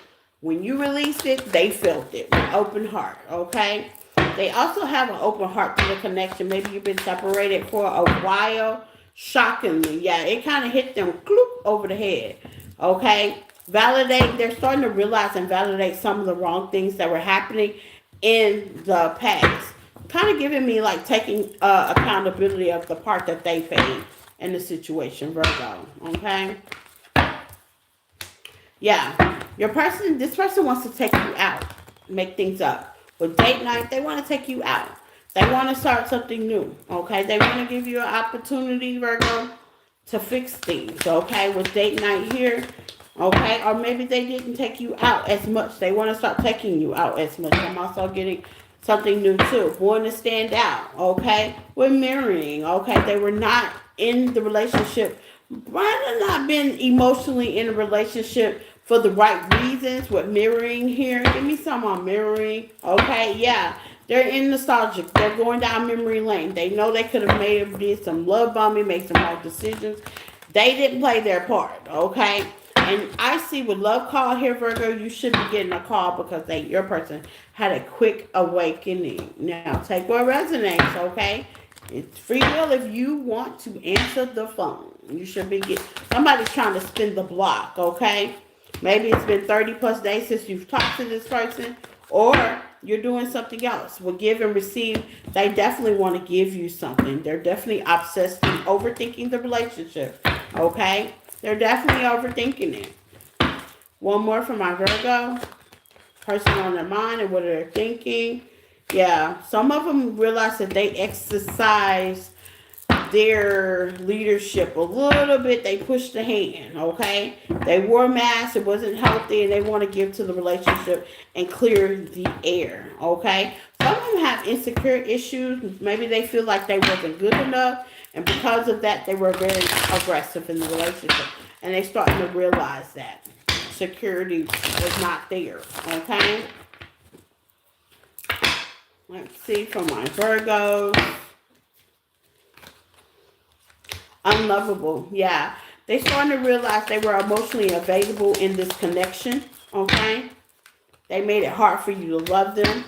when you released it, they felt it with open heart. Okay. They also have an open heart to the connection. Maybe you've been separated for a while. Shockingly, it kind of hit them over the head. Okay, validate. They're starting to realize and validate some of the wrong things that were happening in the past. Kind of giving me like taking accountability of the part that they played in the situation, Virgo. Okay. This person wants to take you out, make things up. With date night, they want to take you out. They want to start something new, okay? They want to give you an opportunity, Virgo, to fix things, okay? With date night here, okay? Or maybe they didn't take you out as much. They want to start taking you out as much. I'm also getting something new, too. Want to stand out, okay? With mirroring, okay? They were not in the relationship. Might have not been emotionally in a relationship for the right reasons with mirroring here. Give me some on mirroring. Okay, they're in nostalgic. They're going down memory lane. They know they could have did some love bombing, made some hard decisions. They didn't play their part, okay? And I see with love call here, Virgo, you should be getting a call because your person had a quick awakening. Now, take what resonates, okay? It's free will if you want to answer the phone. You should be somebody's trying to spin the block, okay? Maybe it's been 30 plus days since you've talked to this person, or you're doing something else. With give and receive, they definitely want to give you something. They're definitely obsessed and overthinking the relationship. Okay? They're definitely overthinking it. One more for my Virgo. Person on their mind and what they're thinking. Yeah, some of them realize that they exercise their leadership a little bit. They pushed the hand, okay? They wore masks, it wasn't healthy, and they want to give to the relationship and clear the air, okay? Some of them have insecure issues. Maybe they feel like they wasn't good enough, and because of that, they were very aggressive in the relationship. And they're starting to realize that security was not there, okay? Let's see for my Virgos. Unlovable, yeah. They starting to realize they were emotionally available in this connection, okay? They made it hard for you to love them,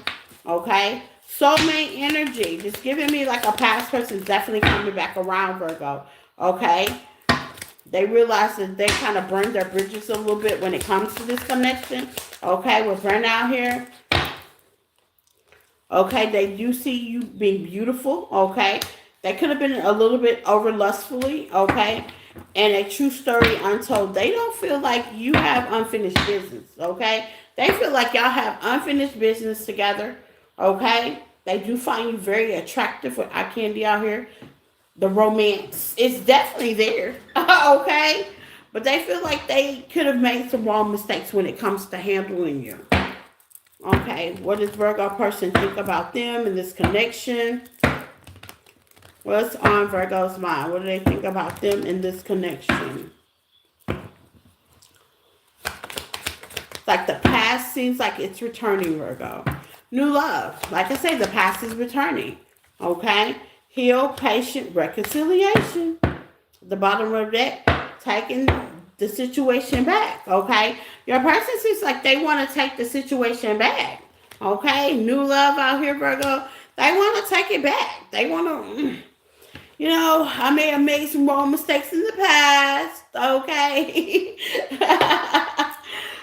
okay? Soulmate energy, just giving me like a past person definitely coming back around, Virgo, okay? They realize that they kind of burned their bridges a little bit when it comes to this connection, okay? With burnout here. Okay, they do see you being beautiful, okay? They could have been a little bit over lustfully, okay? And a true story untold. They don't feel like you have unfinished business, okay? They feel like y'all have unfinished business together, okay? They do find you very attractive with eye candy out here. The romance is definitely there, okay? But they feel like they could have made some wrong mistakes when it comes to handling you. Okay, what does Virgo person think about them and this connection? What's on Virgo's mind? What do they think about them in this connection? Like the past seems like it's returning, Virgo. New love. Like I say, the past is returning. Okay? Heal, patient, reconciliation. The bottom of that, taking the situation back, okay? Your person seems like they want to take the situation back, okay? New love out here, Virgo. They want to take it back. They want to, I may have made some wrong mistakes in the past, okay?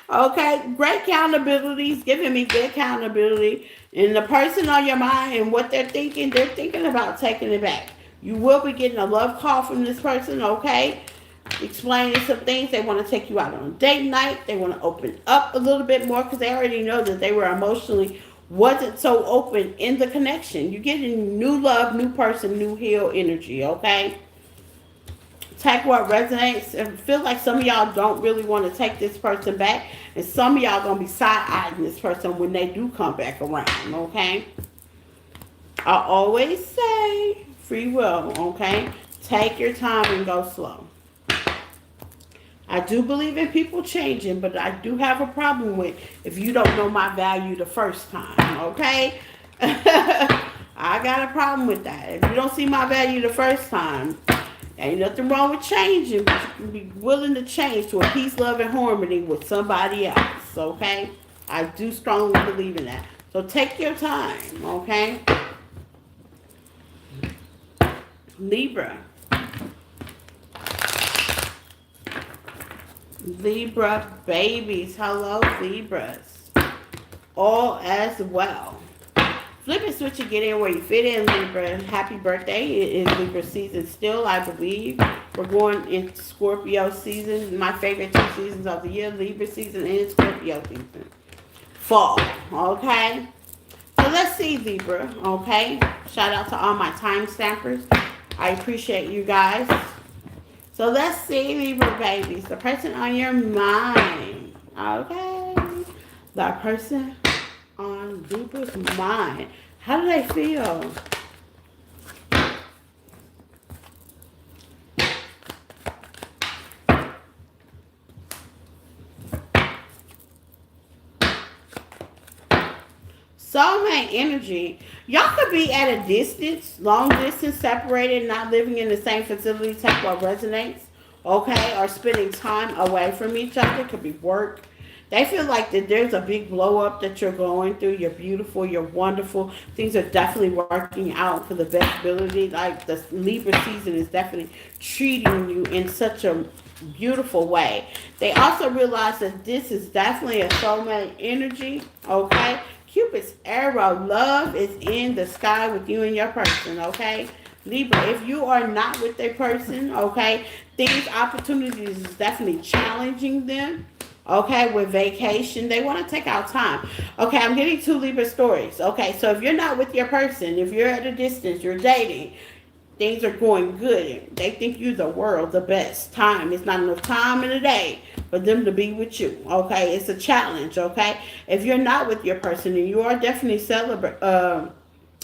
Okay, great accountability. He's giving me good accountability. And the person on your mind and what they're thinking about taking it back. You will be getting a love call from this person, okay? Explaining some things. They want to take you out on a date night. They want to open up a little bit more because they already know that they were emotionally wasn't so open in the connection. You're getting new love, new person, new heal energy, okay? Take what resonates and feel like some of y'all don't really want to take this person back, and some of y'all gonna be side-eyeing this person when they do come back around, okay? I always say free will, okay? Take your time and go slow. I do believe in people changing, but I do have a problem with if you don't know my value the first time, okay? I got a problem with that. If you don't see my value the first time, ain't nothing wrong with changing, but you can be willing to change to a peace, love, and harmony with somebody else, okay? I do strongly believe in that. So take your time, okay? Libra. Libra babies. Hello, Libras. All as well. Flip and switch and get in where you fit in, Libra. Happy birthday. It is Libra season still, I believe. We're going into Scorpio season. My favorite 2 seasons of the year, Libra season and Scorpio season. Fall, okay? So let's see, Libra, okay? Shout out to all my time stampers. I appreciate you guys. So let's see, Libra babies. The person on your mind, okay? The person on Libra's mind. How do they feel? Soulmate energy. Y'all could be at a distance, long distance, separated, not living in the same facility. Take what resonates, okay? Or spending time away from each other. It could be work. They feel like that there's a big blow up that you're going through. You're beautiful. You're wonderful. Things are definitely working out for the best ability. Like the Libra season is definitely treating you in such a beautiful way. They also realize that this is definitely a soulmate energy, okay? Cupid's arrow, love is in the sky with you and your person, okay? Libra, if you are not with a person, okay, things, opportunities is definitely challenging them. Okay, with vacation, they want to take out time. Okay, I'm getting two Libra stories. Okay, so if you're not with your person, if you're at a distance, you're dating, things are going good. They think you're the world, the best. Time. It's not enough time in a day for them to be with you. Okay, it's a challenge. Okay, if you're not with your person, and you are definitely celebrate.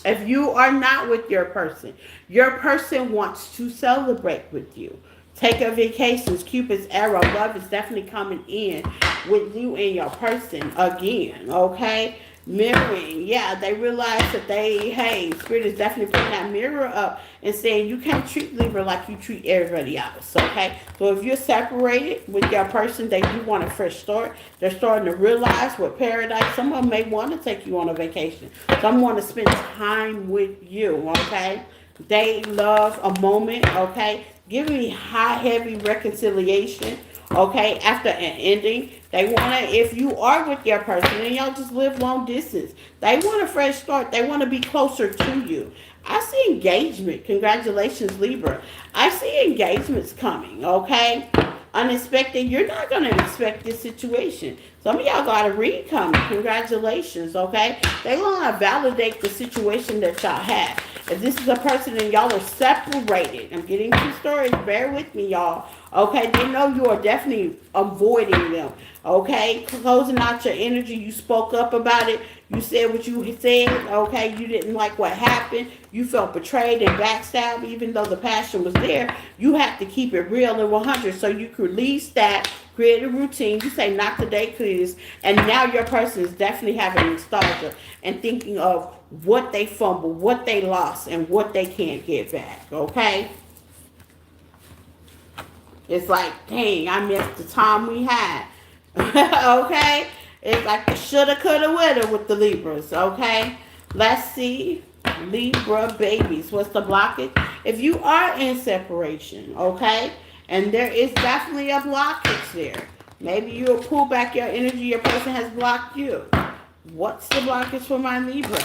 If you are not with your person wants to celebrate with you. Take a vacation. Cupid's arrow. Love is definitely coming in with you and your person again. Okay. Mirroring. Yeah, they realize that hey, Spirit is definitely putting that mirror up and saying you can't treat Libra like you treat everybody else. Okay. So if you're separated with your person, they do want a fresh start. They're starting to realize what paradise. Some of them may want to take you on a vacation. Some want to spend time with you. Okay. They love a moment. Okay. Give me high, heavy reconciliation. Okay, after an ending, they want to, if you are with your person and y'all just live long distance, they want a fresh start. They want to be closer to you. I see engagement. Congratulations, Libra. I see engagements coming, okay? Unexpected. You're not going to expect this situation. Some of y'all got a read coming. Congratulations, okay? They want to validate the situation that y'all have. If this is a person and y'all are separated, I'm getting two stories. Bear with me, y'all. Okay, they know you are definitely avoiding them. Okay, closing out your energy. You spoke up about it. You said what you said. Okay, you didn't like what happened. You felt betrayed and backstabbed, even though the passion was there. You have to keep it real and 100 so you can release that. Create a routine. You say, not today, please. And now your person is definitely having nostalgia and thinking of what they fumbled, what they lost, and what they can't get back. Okay? It's like, dang, I missed the time we had. Okay? It's like the shoulda, coulda, woulda with the Libras. Okay? Let's see. Libra babies. What's the blockage? If you are in separation, okay? And there is definitely a blockage there. Maybe you'll pull back your energy. Your person has blocked you. What's the blockage for my Libra?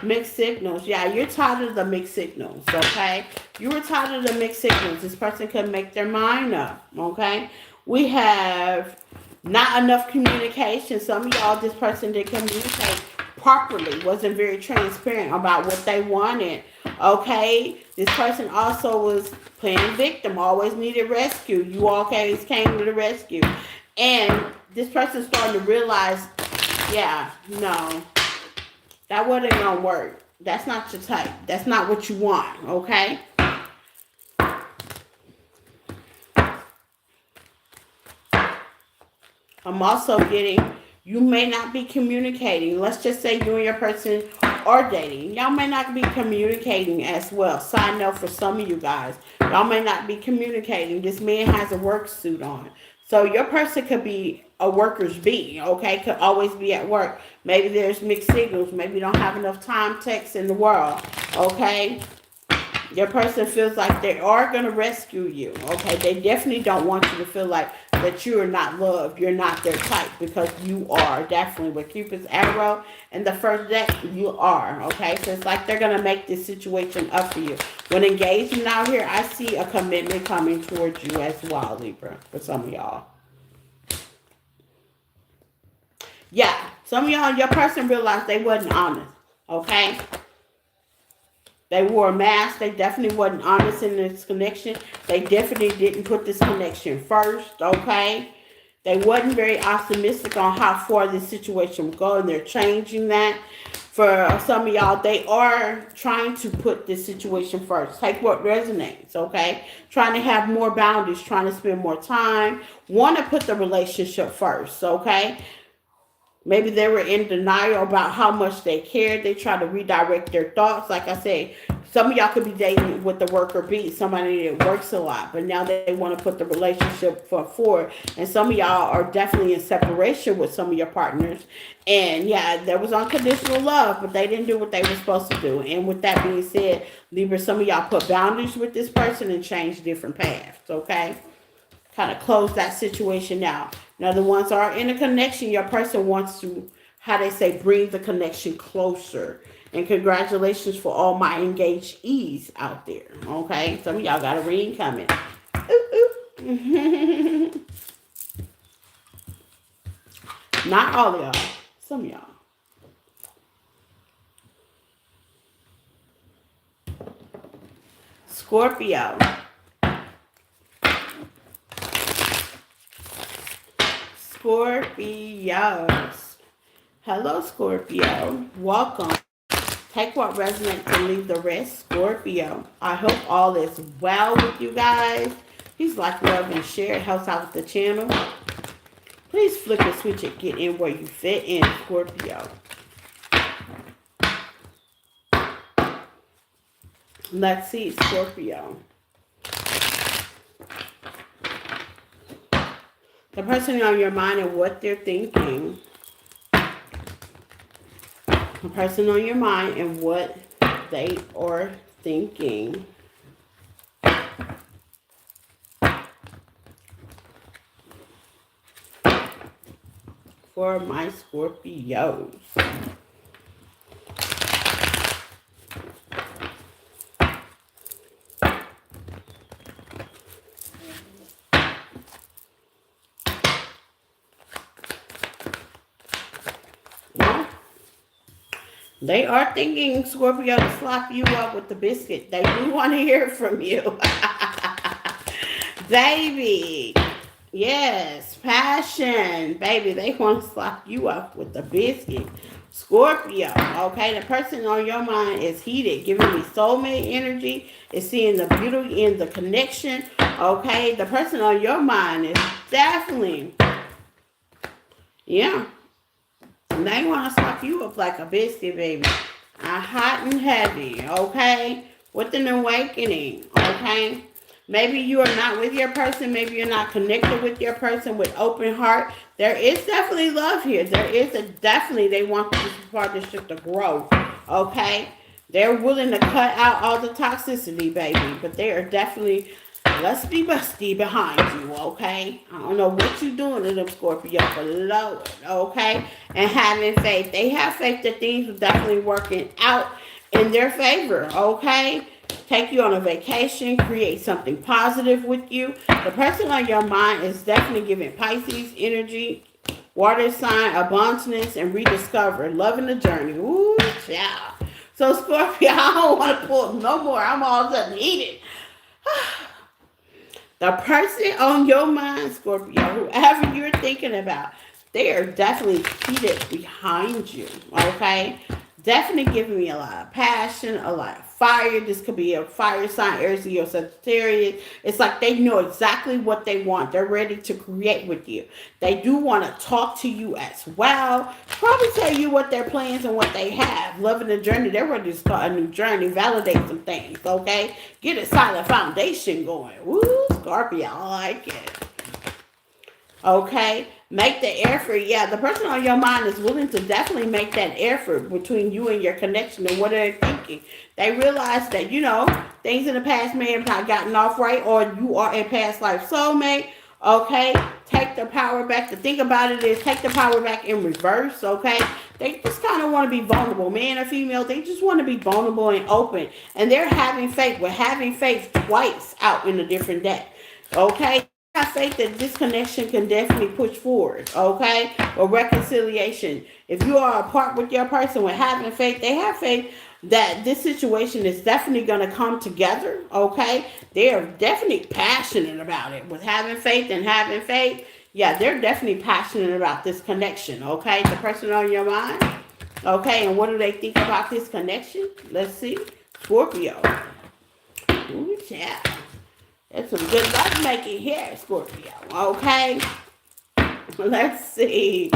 Mixed signals. Yeah, you're tired of the mixed signals, okay? You were tired of the mixed signals. This person could make their mind up, okay? We have not enough communication. Some of y'all, this person didn't communicate properly, wasn't very transparent about what they wanted, okay? This person also was playing victim, always needed rescue. You always came to the rescue. And this person's starting to realize, yeah, no. That wasn't gonna work. That's not your type. That's not what you want, okay? I'm also getting, you may not be communicating. Let's just say you and your person are dating. Y'all may not be communicating as well. Side note for some of you guys. Y'all may not be communicating. This man has a work suit on. So your person could be a worker's bee, okay? Could always be at work. Maybe there's mixed signals. Maybe you don't have enough time text in the world, okay? Your person feels like they are going to rescue you, okay? They definitely don't want you to feel like that you are not loved. You're not their type, because you are definitely with Cupid's arrow and the first deck, you are, okay? So it's like they're going to make this situation up for you. When engaging out here, I see a commitment coming towards you as well, Libra, for some of y'all. Yeah, some of y'all, your person realized they wasn't honest, okay? They wore a mask. They definitely wasn't honest in this connection. They definitely didn't put this connection first, okay? They wasn't very optimistic on how far this situation would go, and they're changing that. For some of y'all, they are trying to put this situation first. Take what resonates, okay? Trying to have more boundaries, trying to spend more time. Want to put the relationship first, okay? Maybe they were in denial about how much they cared. They try to redirect their thoughts. Like I said, Some of y'all could be dating with the worker bee, somebody that works a lot, but now they want to put the relationship forward. And some of y'all are definitely in separation with some of your partners. And yeah, there was unconditional love, but they didn't do what they were supposed to do. And with that being said, Libra, some of y'all put boundaries with this person and change different paths, okay? Kind of close that situation out. Now, the ones that are in a connection, your person wants to, how they say, bring the connection closer. And congratulations for all my engagees out there. Okay, some of y'all got a ring coming. Ooh, ooh. Not all of y'all. Some of y'all. Scorpio. Scorpios. Hello, Scorpio. Welcome. Take what resonates and leave the rest, Scorpio. I hope all is well with you guys. Please like, love, and share. It helps out with the channel. Please flip the switch and get in where you fit in, Scorpio. Let's see, Scorpio. The person on your mind and what they're thinking. The person on your mind and what they are thinking. For my Scorpios. They are thinking, Scorpio, to slap you up with the biscuit. They do want to hear from you. Baby. Yes. Passion. Baby, they want to slap you up with the biscuit. Scorpio. Okay. The person on your mind is heated, giving me soulmate energy. Is seeing the beauty in the connection. Okay. The person on your mind is definitely, yeah. They want to slap you up like a biscuit, baby. Hot and heavy, okay? With an awakening, okay? Maybe you are not with your person. Maybe you're not connected with your person with open heart. There is definitely love here. There is definitely, they want this partnership to grow, okay? They're willing to cut out all the toxicity, baby. But they are definitely lusty busty behind you, okay? I don't know what you're doing to them, Scorpio, but Lord, okay? And having faith. They have faith that things are definitely working out in their favor, okay? Take you on a vacation, create something positive with you. The person on your mind is definitely giving Pisces energy, water sign, abundance, and rediscover. Loving the journey. Ooh, child. So, Scorpio, I don't want to pull no more. I'm all of a sudden heated. The person on your mind, Scorpio, whoever you're thinking about, they are definitely heated behind you, okay? Definitely giving me a lot of passion, a lot of fire. This could be a fire sign, Aries, Leo, Sagittarius. It's like they know exactly what they want. They're ready to create with you. They do want to talk to you as well. Probably tell you what their plans and what they have. Loving the journey. They're ready to start a new journey. Validate some things, okay? Get a solid foundation going. Woo, Scorpio, I like it. Okay, make the effort. Yeah, the person on your mind is willing to definitely make that effort between you and your connection and what they're thinking. They realize that, you know, things in the past may have not gotten off right, or you are a past life soulmate. Okay, take the power back. The thing about it is take the power back in reverse. Okay, they just kind of want to be vulnerable. Man or female, they just want to be vulnerable and open. And they're having faith. We're having faith twice out in a different day. Okay, have faith that this connection can definitely push forward, okay? Or reconciliation. If you are apart with your person with having faith, they have faith that this situation is definitely going to come together, okay? They are definitely passionate about it. With having faith and having faith, yeah, they're definitely passionate about this connection, okay? The person on your mind, okay? And what do they think about this connection? Let's see. Scorpio. Ooh, yeah. That's some good love making here, Scorpio. Okay? Let's see.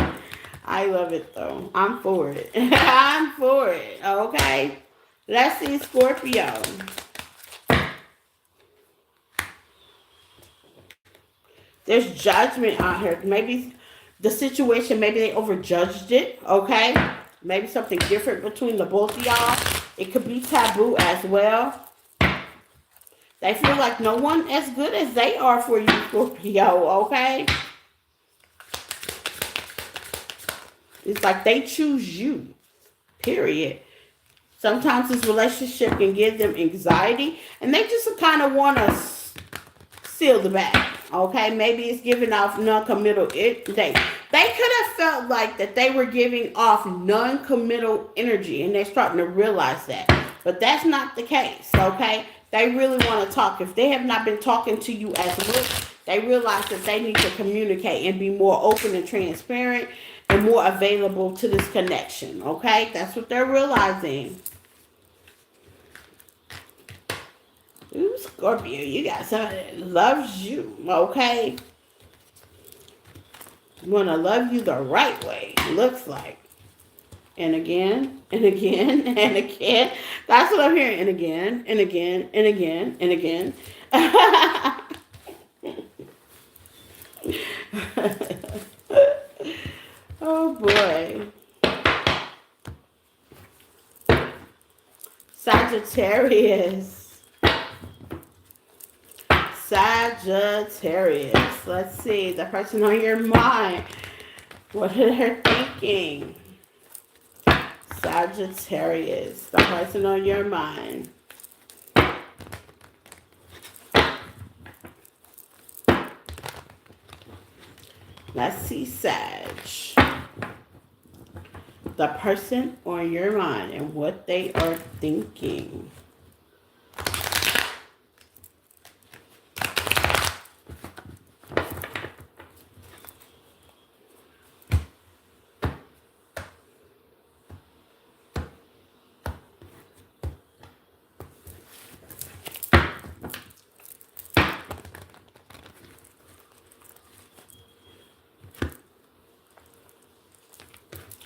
I love it though. I'm for it. I'm for it. Okay? Let's see, Scorpio. There's judgment out here. Maybe the situation, maybe they overjudged it, okay? Maybe something different between the both of y'all. It could be taboo as well. They feel like no one as good as they are for you, Scorpio, okay? It's like they choose you, period. Sometimes this relationship can give them anxiety, and they just kind of want to seal the bag. Okay, maybe it's giving off non-committal. They could have felt like that they were giving off non-committal energy, and they're starting to realize that. But that's not the case. Okay, they really want to talk. If they have not been talking to you as much, they realize that they need to communicate and be more open and transparent and more available to this connection. Okay, that's what they're realizing. Ooh, Scorpio, you got somebody that loves you, okay? Want to love you the right way, looks like. And again, and again, and again. That's what I'm hearing. And again, and again, and again, and again. Oh, boy. Sagittarius. Sagittarius. Let's see. The person on your mind. What are they thinking? Sagittarius. The person on your mind. Let's see, Sag. The person on your mind and what they are thinking.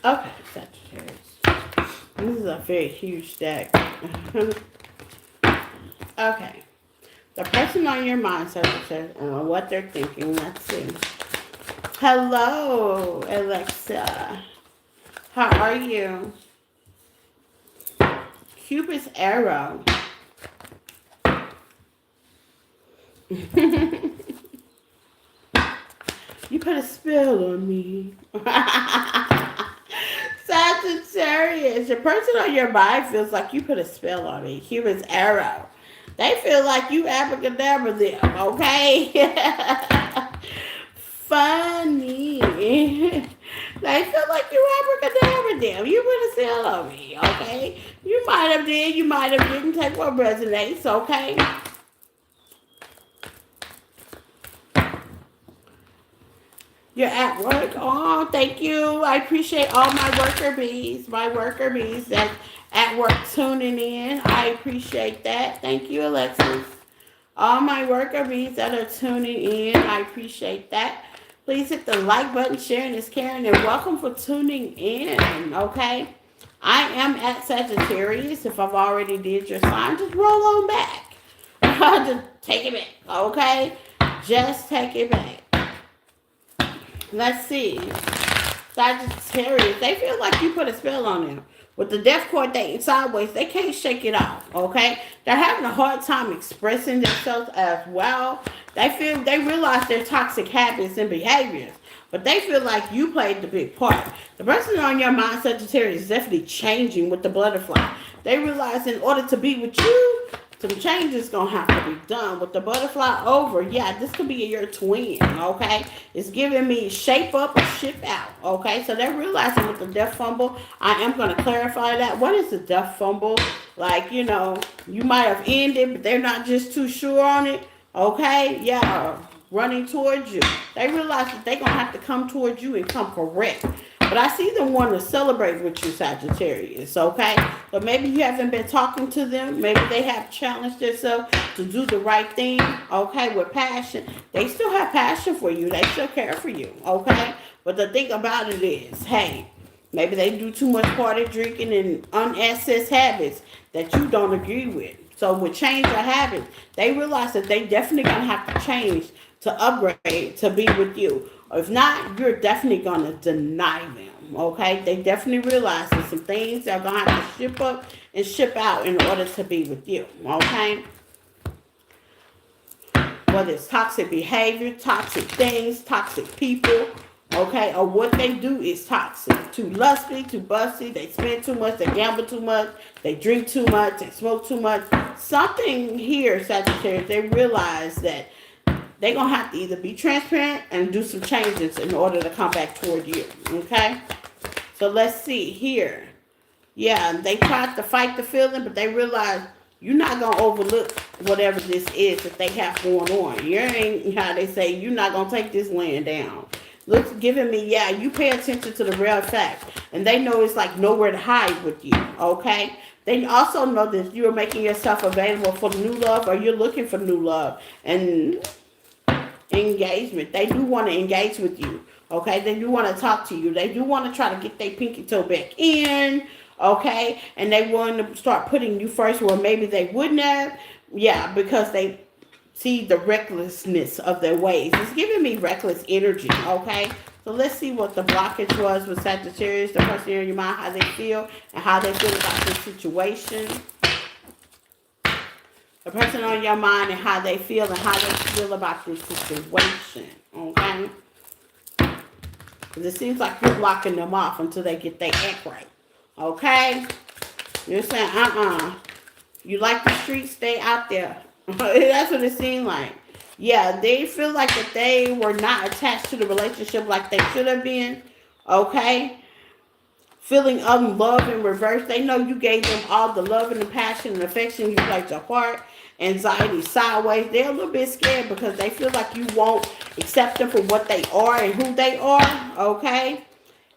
Okay, Sagittarius. This is a very huge deck. Okay. The person on your mind, Sagittarius, and what they're thinking. Let's see. Hello, Alexa. How are you? Cupid's arrow. You put a spell on me. Sagittarius, the person on your mind feels like you put a spell on me. Cupid's arrow. They feel like you abracadabra them, okay? Funny. They feel like you abracadabra them. You put a spell on me, okay? You might have did, you might have didn't. Take what resonates, okay? You're at work. Oh, thank you. I appreciate all my worker bees that's at work tuning in. I appreciate that. Thank you, Alexis. All my worker bees that are tuning in, I appreciate that. Please hit the like button, sharing is caring, and welcome for tuning in, okay? I am at Sagittarius. If I've already did your sign, just roll on back. Just take it back, okay? Just take it back. Let's see. Sagittarius, they feel like you put a spell on them. With the death card dating sideways, they can't shake it off, okay? They're having a hard time expressing themselves as well. They realize their toxic habits and behaviors, but they feel like you played the big part. The person on your mind, Sagittarius, is definitely changing with the butterfly. They realize in order to be with you, some changes gonna have to be done with the butterfly over. Yeah, this could be your twin, okay? It's giving me shape up or ship out, okay? So they're realizing with the death fumble, I am gonna clarify that. What is the death fumble? Like, you might have ended, but they're not just too sure on it, okay? Yeah, running towards you. They realize that they're gonna have to come towards you and come correct. But I see them wanting to celebrate with you, Sagittarius, okay? But maybe you haven't been talking to them. Maybe they have challenged themselves to do the right thing, okay, with passion. They still have passion for you. They still care for you, okay? But the thing about it is, hey, Maybe they do too much party drinking and unassessed habits that you don't agree with. So with change your habits, they realize that they definitely gonna have to change to upgrade to be with you. If not, you're definitely gonna deny them. Okay? They definitely realize that some things they're gonna have to ship up and ship out in order to be with you. Okay? Whether it's toxic behavior, toxic things, toxic people, okay, or what they do is toxic. Too lusty, too busty, they spend too much, they gamble too much, they drink too much, they smoke too much. Something here, Sagittarius, they realize that they're going to have to either be transparent and do some changes in order to come back toward you, okay? So let's see here. Yeah, they tried to fight the feeling, but they realized you're not gonna overlook whatever this is that they have going on. You ain't how they say you're not gonna take this land down. Looks giving me, yeah, you pay attention to the real facts. And they know it's like nowhere to hide with you, okay? They also know that you're making yourself available for new love or you're looking for new love and engagement. They do want to engage with you, okay? They do want to talk to you. They do want to try to get their pinky toe back in, okay? And they want to start putting you first where maybe they wouldn't have. Yeah, because they see the recklessness of their ways. It's giving me reckless energy, okay? So let's see what the blockage was with Sagittarius, the person in your mind, how they feel, and how they feel about this situation. The person on your mind and how they feel and how they feel about this situation, okay? Because it seems like you're blocking them off until they get their act right, okay? You're saying, you like the streets, stay out there. That's what it seemed like. Yeah, they feel like that they were not attached to the relationship like they should have been, okay? Feeling unloved in reverse. They know you gave them all the love and the passion and affection. You played your part. Anxiety sideways. They're a little bit scared because they feel like you won't accept them for what they are and who they are, okay?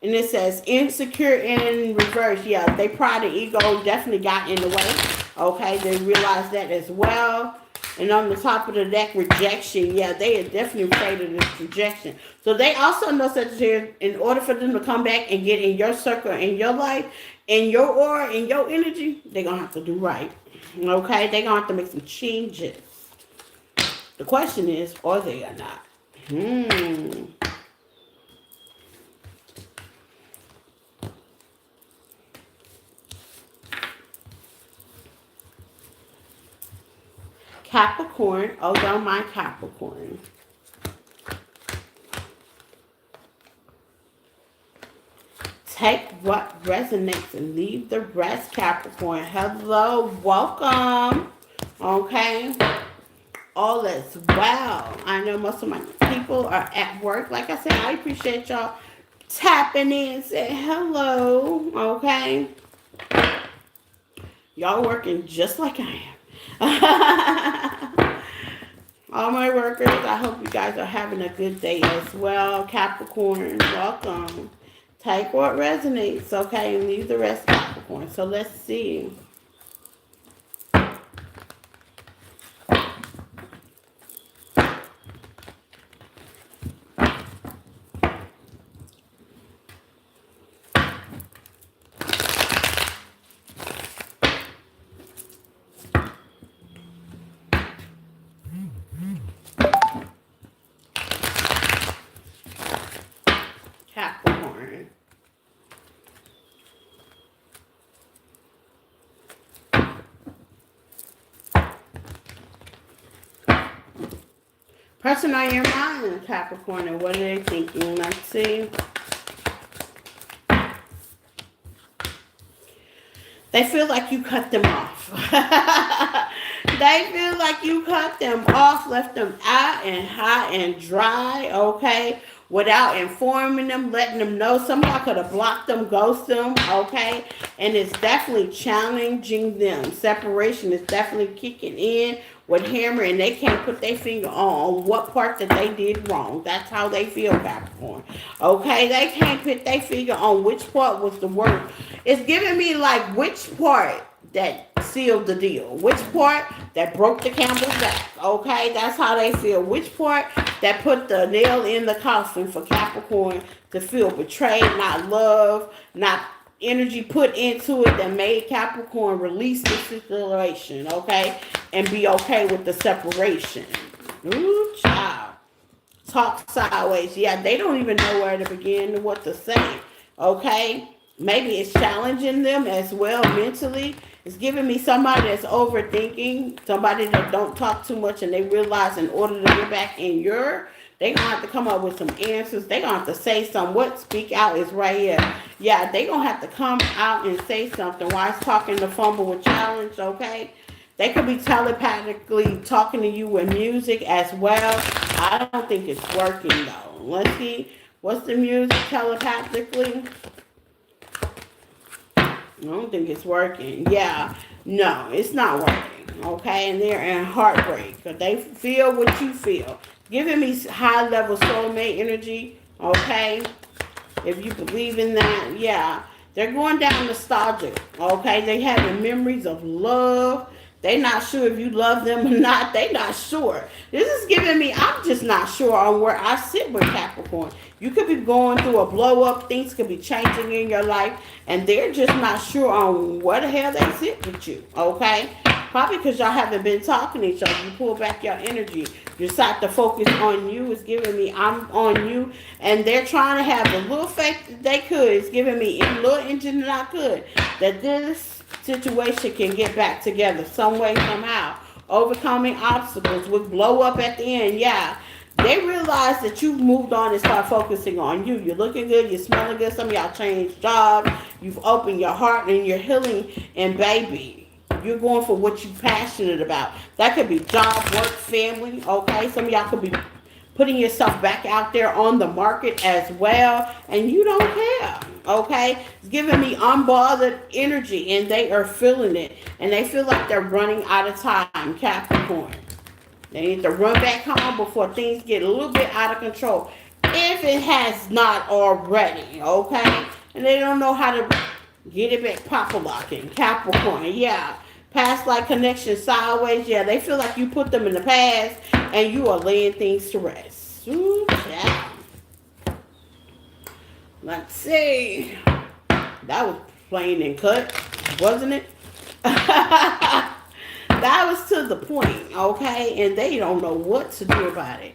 And it says insecure in reverse. Yeah, they pride and ego definitely got in the way. Okay, they realize that as well. And on the top of the deck, rejection. Yeah, they are definitely afraid of this rejection. So they also know Sagittarius, in order for them to come back and get in your circle, in your life, in your aura, in your energy, they're going to have to do right. Okay, they're going to have to make some changes. The question is, are they or not? Capricorn. Oh, don't mind Capricorn. Take what resonates and leave the rest, Capricorn. Hello, welcome. Okay. All is well. I know most of my people are at work. Like I said, I appreciate y'all tapping in and saying hello. Okay. Y'all working just like I am. All my workers, I hope you guys are having a good day as well. Capricorn, welcome. Take what resonates, okay, and leave the rest, Capricorn. So let's see. Capricorn. Person on your mind, Capricorn, and what are they thinking? Let's see. They feel like you cut them off. They feel like you cut them off, left them out and high and dry, okay? Without informing them, letting them know. Somebody could have blocked them, ghosted them, okay? And it's definitely challenging them. Separation is definitely kicking in with hammer, and they can't put their finger on what part that they did wrong. That's how they feel, Capricorn. Okay? They can't put their finger on which part was the worst. It's giving me like which part that sealed the deal? Which part that broke the camel's back? Okay, that's how they feel. Which part that put the nail in the coffin for Capricorn to feel betrayed, not loved, not energy put into it that made Capricorn release the situation, okay, and be okay with the separation. Ooh, child. Talk sideways. Yeah, they don't even know where to begin and what to say. Okay? Maybe it's challenging them as well mentally. It's giving me somebody that's overthinking, somebody that don't talk too much and they realize in order to get back in they gonna have to come up with some answers. They gonna have to say something. What speak out is right here. Yeah, they gonna have to come out and say something. While it's talking the fumble with challenge, okay? They could be telepathically talking to you with music as well. I don't think it's working though. Let's see. What's the music telepathically? I don't think it's working. Yeah. No, it's not working. Okay. And they're in heartbreak. They feel what you feel. Giving me high level soulmate energy. Okay. If you believe in that. Yeah. They're going down nostalgic. Okay. They having memories of love. They not sure if you love them or not. They not sure. This is giving me, I'm just not sure on where I sit with Capricorn. You could be going through a blow up. Things could be changing in your life. And they're just not sure on where the hell they sit with you. Okay? Probably because y'all haven't been talking to each other. You pull back your energy. You decide to focus on you. It's giving me, I'm on you. And they're trying to have the little faith that they could. It's giving me a little engine that I could. That this situation can get back together some way, somehow. Overcoming obstacles with blow up at the end. Yeah. They realize that you've moved on and start focusing on you. You're looking good. You're smelling good. Some of y'all changed jobs. You've opened your heart and you're healing. And baby, you're going for what you're passionate about. That could be job, work, family. Okay. Some of y'all could be putting yourself back out there on the market as well. And you don't care. Okay, it's giving me unbothered energy and they are feeling it. And they feel like they're running out of time, Capricorn. They need to run back home before things get a little bit out of control. If it has not already, okay? And they don't know how to get it back pop-a-locking, Capricorn. Yeah, past life connection sideways. Yeah, they feel like you put them in the past and you are laying things to rest. Ooh, yeah. Let's see. That was plain and cut, wasn't it? That was to the point, okay? And they don't know what to do about it.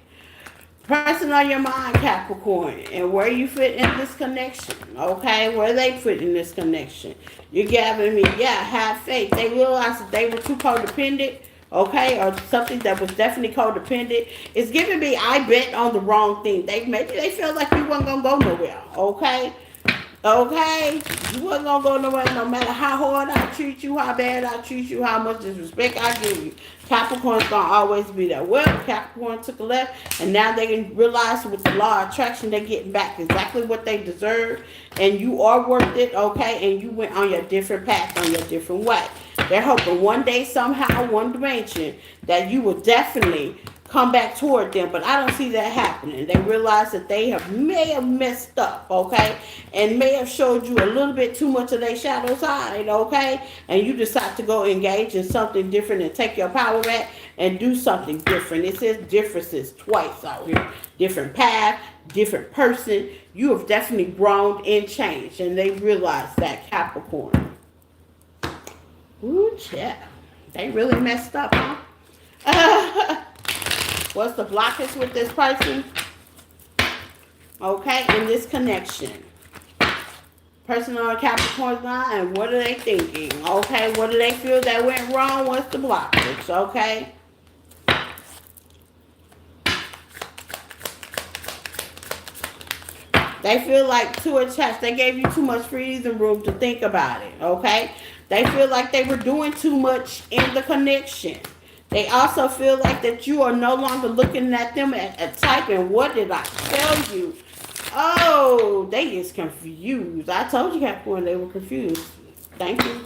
Person on your mind, Capricorn, and where you fit in this connection, okay? Where they fit in this connection. You're giving me, yeah, have faith. They realized that they were too codependent, okay, or something that was definitely codependent. It's giving me, I bet on the wrong thing. Maybe they felt like you weren't gonna go nowhere, okay? Okay? You wasn't gonna go nowhere no matter how hard I treat you, how bad I treat you, how much disrespect I give you. Capricorn's gonna always be there. Well, Capricorn took a left, and now they can realize with the law of attraction, they're getting back exactly what they deserve, and you are worth it, okay? And you went on your different path, on your different way. They're hoping one day, somehow, one dimension, that you will definitely come back toward them, but I don't see that happening. They realize that they may have messed up, okay, and may have showed you a little bit too much of their shadow side, okay, and you decide to go engage in something different and take your power back and do something different. It says differences twice out here. Different path, different person. You have definitely grown and changed, and they realize that, Capricorn. Ooh, yeah. They really messed up, huh? What's the blockage with this person? Okay, in this connection. Person on Capricorn's line, and what are they thinking? Okay, what do they feel that went wrong? What's the blockage? Okay. They feel like too attached. They gave you too much freedom room to think about it. Okay. They feel like they were doing too much in the connection. They also feel like that you are no longer looking at them at typing, what did I tell you? Oh, they is confused. I told you, Capricorn, they were confused. Thank you.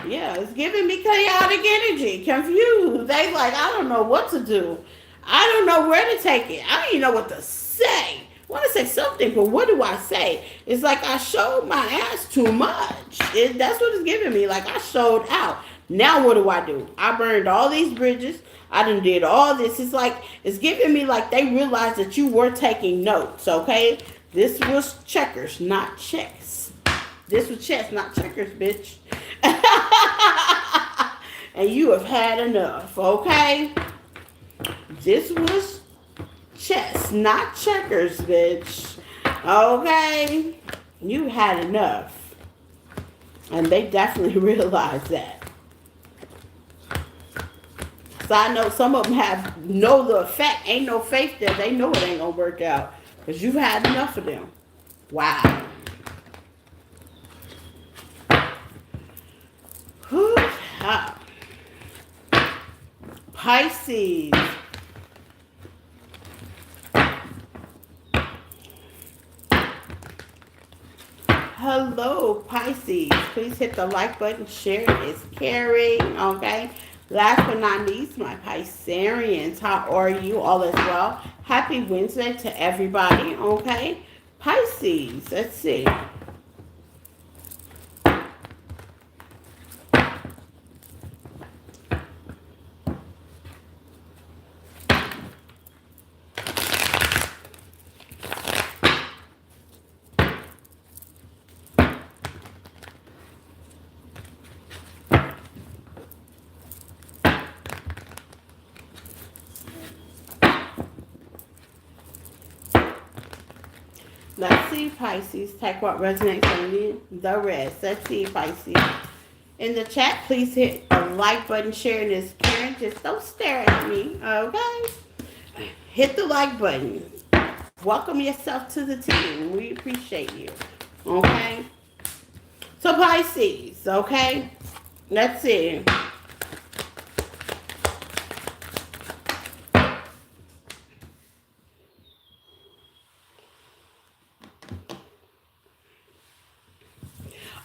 Yeah, it's giving me chaotic energy. Confused. They like, I don't know what to do. I don't know where to take it. I don't even know what to say. want to say something, but what do I say? It's like I showed my ass too much. That's what it's giving me. Like I showed out. Now what do? I burned all these bridges. I done did all this. It's like it's giving me like they realized that you were taking notes. Okay, this was checkers, not chess. This was chess, not checkers, bitch. And you have had enough. Okay, this was chess, not checkers, bitch. Okay? You had enough. And they definitely realize that. So I know some of them know the effect. Ain't no faith there. They know it ain't gonna work out. Because you've had enough of them. Wow. Whew. Pisces. Hello, Pisces. Please hit the like button. Share is caring. Okay. Last but not least, my Pisceans. How are you all as well? Happy Wednesday to everybody. Okay. Pisces. Let's see. Let's see, Pisces. Take what resonates on you, the rest. Let's see, Pisces. In the chat, please hit the like button, sharing this caring. Just don't stare at me, okay? Hit the like button. Welcome yourself to the team. We appreciate you, okay? So, Pisces, okay? Let's see.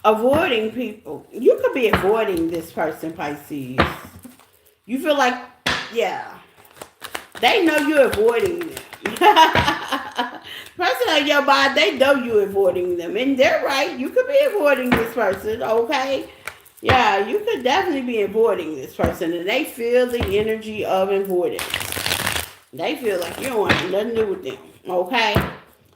Avoiding people. You could be avoiding this person, Pisces. You feel like, yeah, they know you're avoiding them. Person on your mind, they know you're avoiding them. And they're right. You could be avoiding this person, okay? Yeah, you could definitely be avoiding this person. And they feel the energy of avoidance. They feel like you don't want nothing to do with them, okay?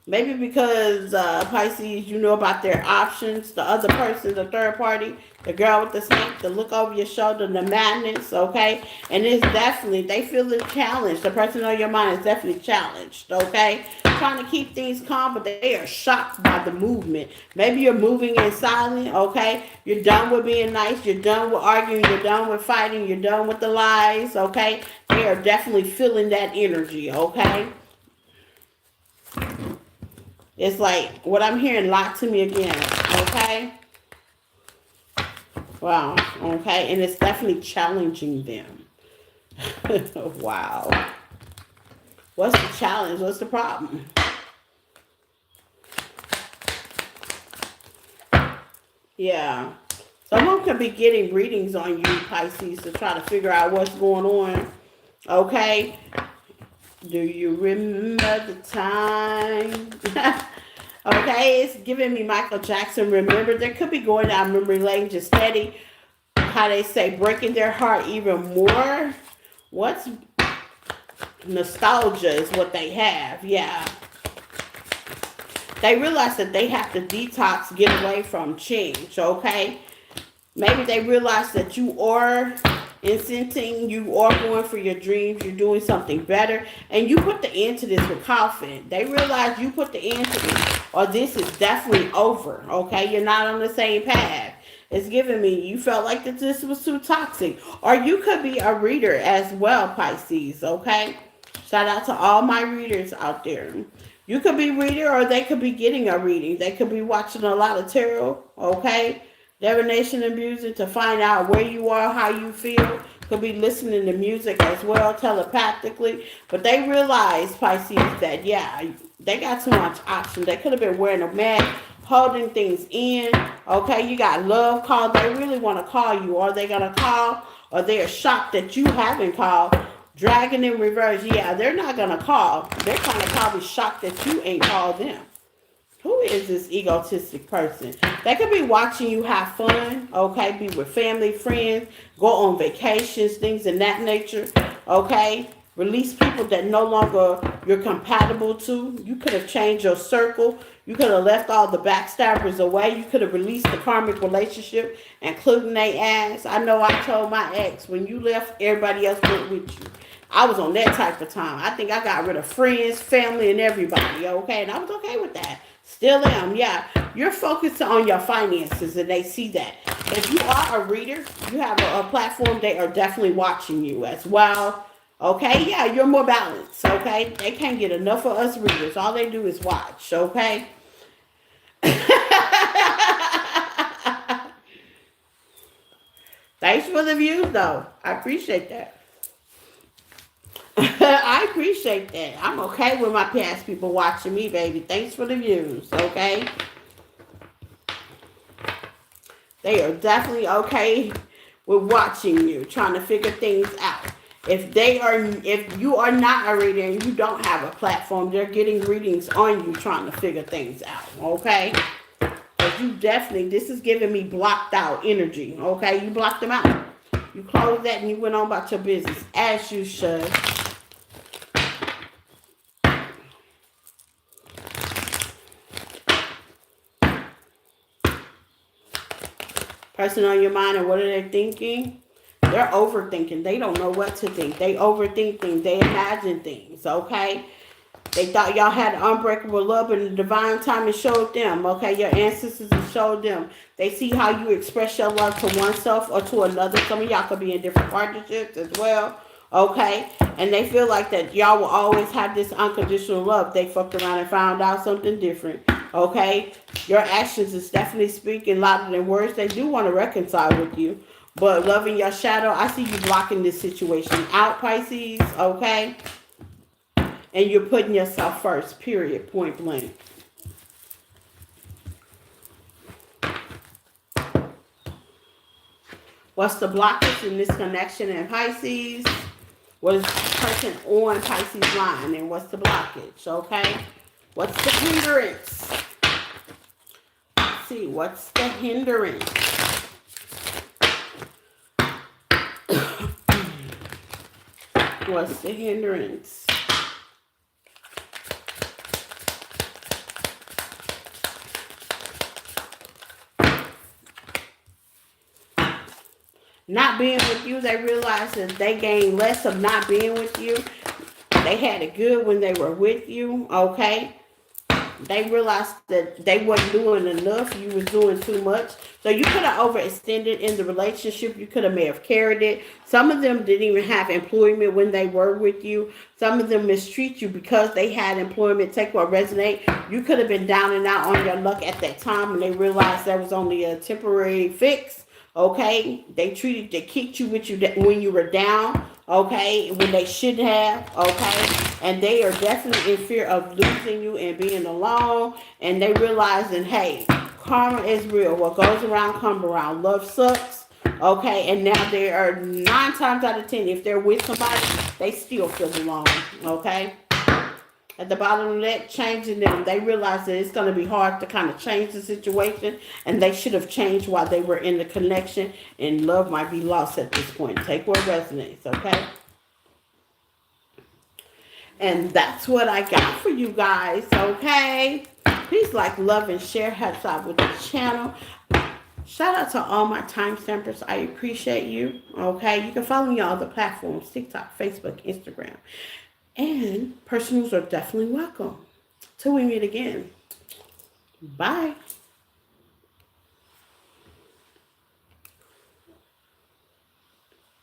Maybe because Pisces, you know about their options, the other person, the third party, the girl with the snake, the look over your shoulder, the madness, okay? And it's definitely, they feel the challenge. The person on your mind is definitely challenged, okay? Trying to keep things calm, but they are shocked by the movement. Maybe you're moving in silence, okay? You're done with being nice. You're done with arguing. You're done with fighting. You're done with the lies, okay? They are definitely feeling that energy, okay? It's like what I'm hearing lied to me again, okay? Wow, okay? And it's definitely challenging them. Wow. What's the challenge? What's the problem? Yeah. Someone could be getting readings on you, Pisces, to try to figure out what's going on, okay? Do you remember the time? Okay, it's giving me Michael Jackson. Remember, there could be going down memory lane just steady. How they say, breaking their heart even more. What's nostalgia is what they have. Yeah. They realize that they have to detox, get away from change, okay? Maybe they realize that you are incenting, you are going for your dreams, you're doing something better, and you put the end to this with Coffin. They realize you put the end to this, or this is definitely over, okay? You're not on the same path. It's giving me, you felt like that this was too toxic. Or you could be a reader as well, Pisces, okay? Shout out to all my readers out there. You could be a reader, or they could be getting a reading. They could be watching a lot of tarot, okay? Divination and music to find out where you are, how you feel. Could be listening to music as well, telepathically. But they realize, Pisces, that, yeah, they got too much option. They could have been wearing a mask, holding things in. Okay, you got love call. They really want to call you. Are they going to call? Or they are shocked that you haven't called. Dragon in reverse, yeah, they're not gonna call. They're kind of probably shocked that you ain't called them. Who is this egotistic person? They could be watching you have fun, okay? Be with family, friends, go on vacations, things in that nature, okay? Release people that no longer you're compatible to. You could have changed your circle. You could have left all the backstabbers away. You could have released the karmic relationship, including they ass. I know I told my ex, when you left, everybody else went with you. I was on that type of time. I think I got rid of friends, family, and everybody, okay? And I was okay with that. Still am, yeah. You're focused on your finances and they see that. If you are a reader, you have a platform, they are definitely watching you as well. Okay, yeah, you're more balanced, okay? They can't get enough of us readers. All they do is watch, okay? Thanks for the views, though. I appreciate that. I appreciate that. I'm okay with my past people watching me, baby. Thanks for the views, okay? They are definitely okay with watching you, trying to figure things out. If you are not a reader and you don't have a platform, they're getting readings on you, trying to figure things out. Okay, because you definitely, this is giving me blocked out energy. Okay, you blocked them out. You closed that and you went on about your business as you should. Person on your mind, and what are they thinking? They're overthinking. They don't know what to think. They overthink things. They imagine things, okay? They thought y'all had unbreakable love and the divine timing showed them, okay? Your ancestors have showed them. They see how you express your love to oneself or to another. Some of y'all could be in different partnerships as well, okay? And they feel like that y'all will always have this unconditional love. They fucked around and found out something different, okay? Your actions is definitely speaking louder than words. They do want to reconcile with you. But loving your shadow, I see you blocking this situation out, Pisces, okay? And you're putting yourself first, period, point blank. What's the blockage in this connection in Pisces? What is the person on Pisces line? And what's the blockage, okay? What's the hindrance? Let's see, what's the hindrance? What's the hindrance? Not being with you, they realize that they gain less of not being with you. They had it good when they were with you, okay? They realized that they wasn't doing enough. You was doing too much. So you could have overextended in the relationship. You could have may have carried it. Some of them didn't even have employment when they were with you. Some of them mistreat you because they had employment. Take what resonate. You could have been down and out on your luck at that time, and they realized that was only a temporary fix. Okay, they kicked you with you when you were down. Okay, when they shouldn't have. Okay, and they are definitely in fear of losing you and being alone. And they realizing, hey, karma is real. What goes around comes around. Love sucks. Okay, and now they are 9 times out of 10, if they're with somebody, they still feel alone. Okay. At the bottom of that, changing them, they realize that it's going to be hard to kind of change the situation, and they should have changed while they were in the connection, and love might be lost at this point. Take what resonates, okay? And that's what I got for you guys, okay? Please like, love, and share. Helps out with the channel. Shout out to all my time stampers. I appreciate you, okay? You can follow me on all the platforms, TikTok, Facebook, Instagram. And personals are definitely welcome. Till we meet again. Bye.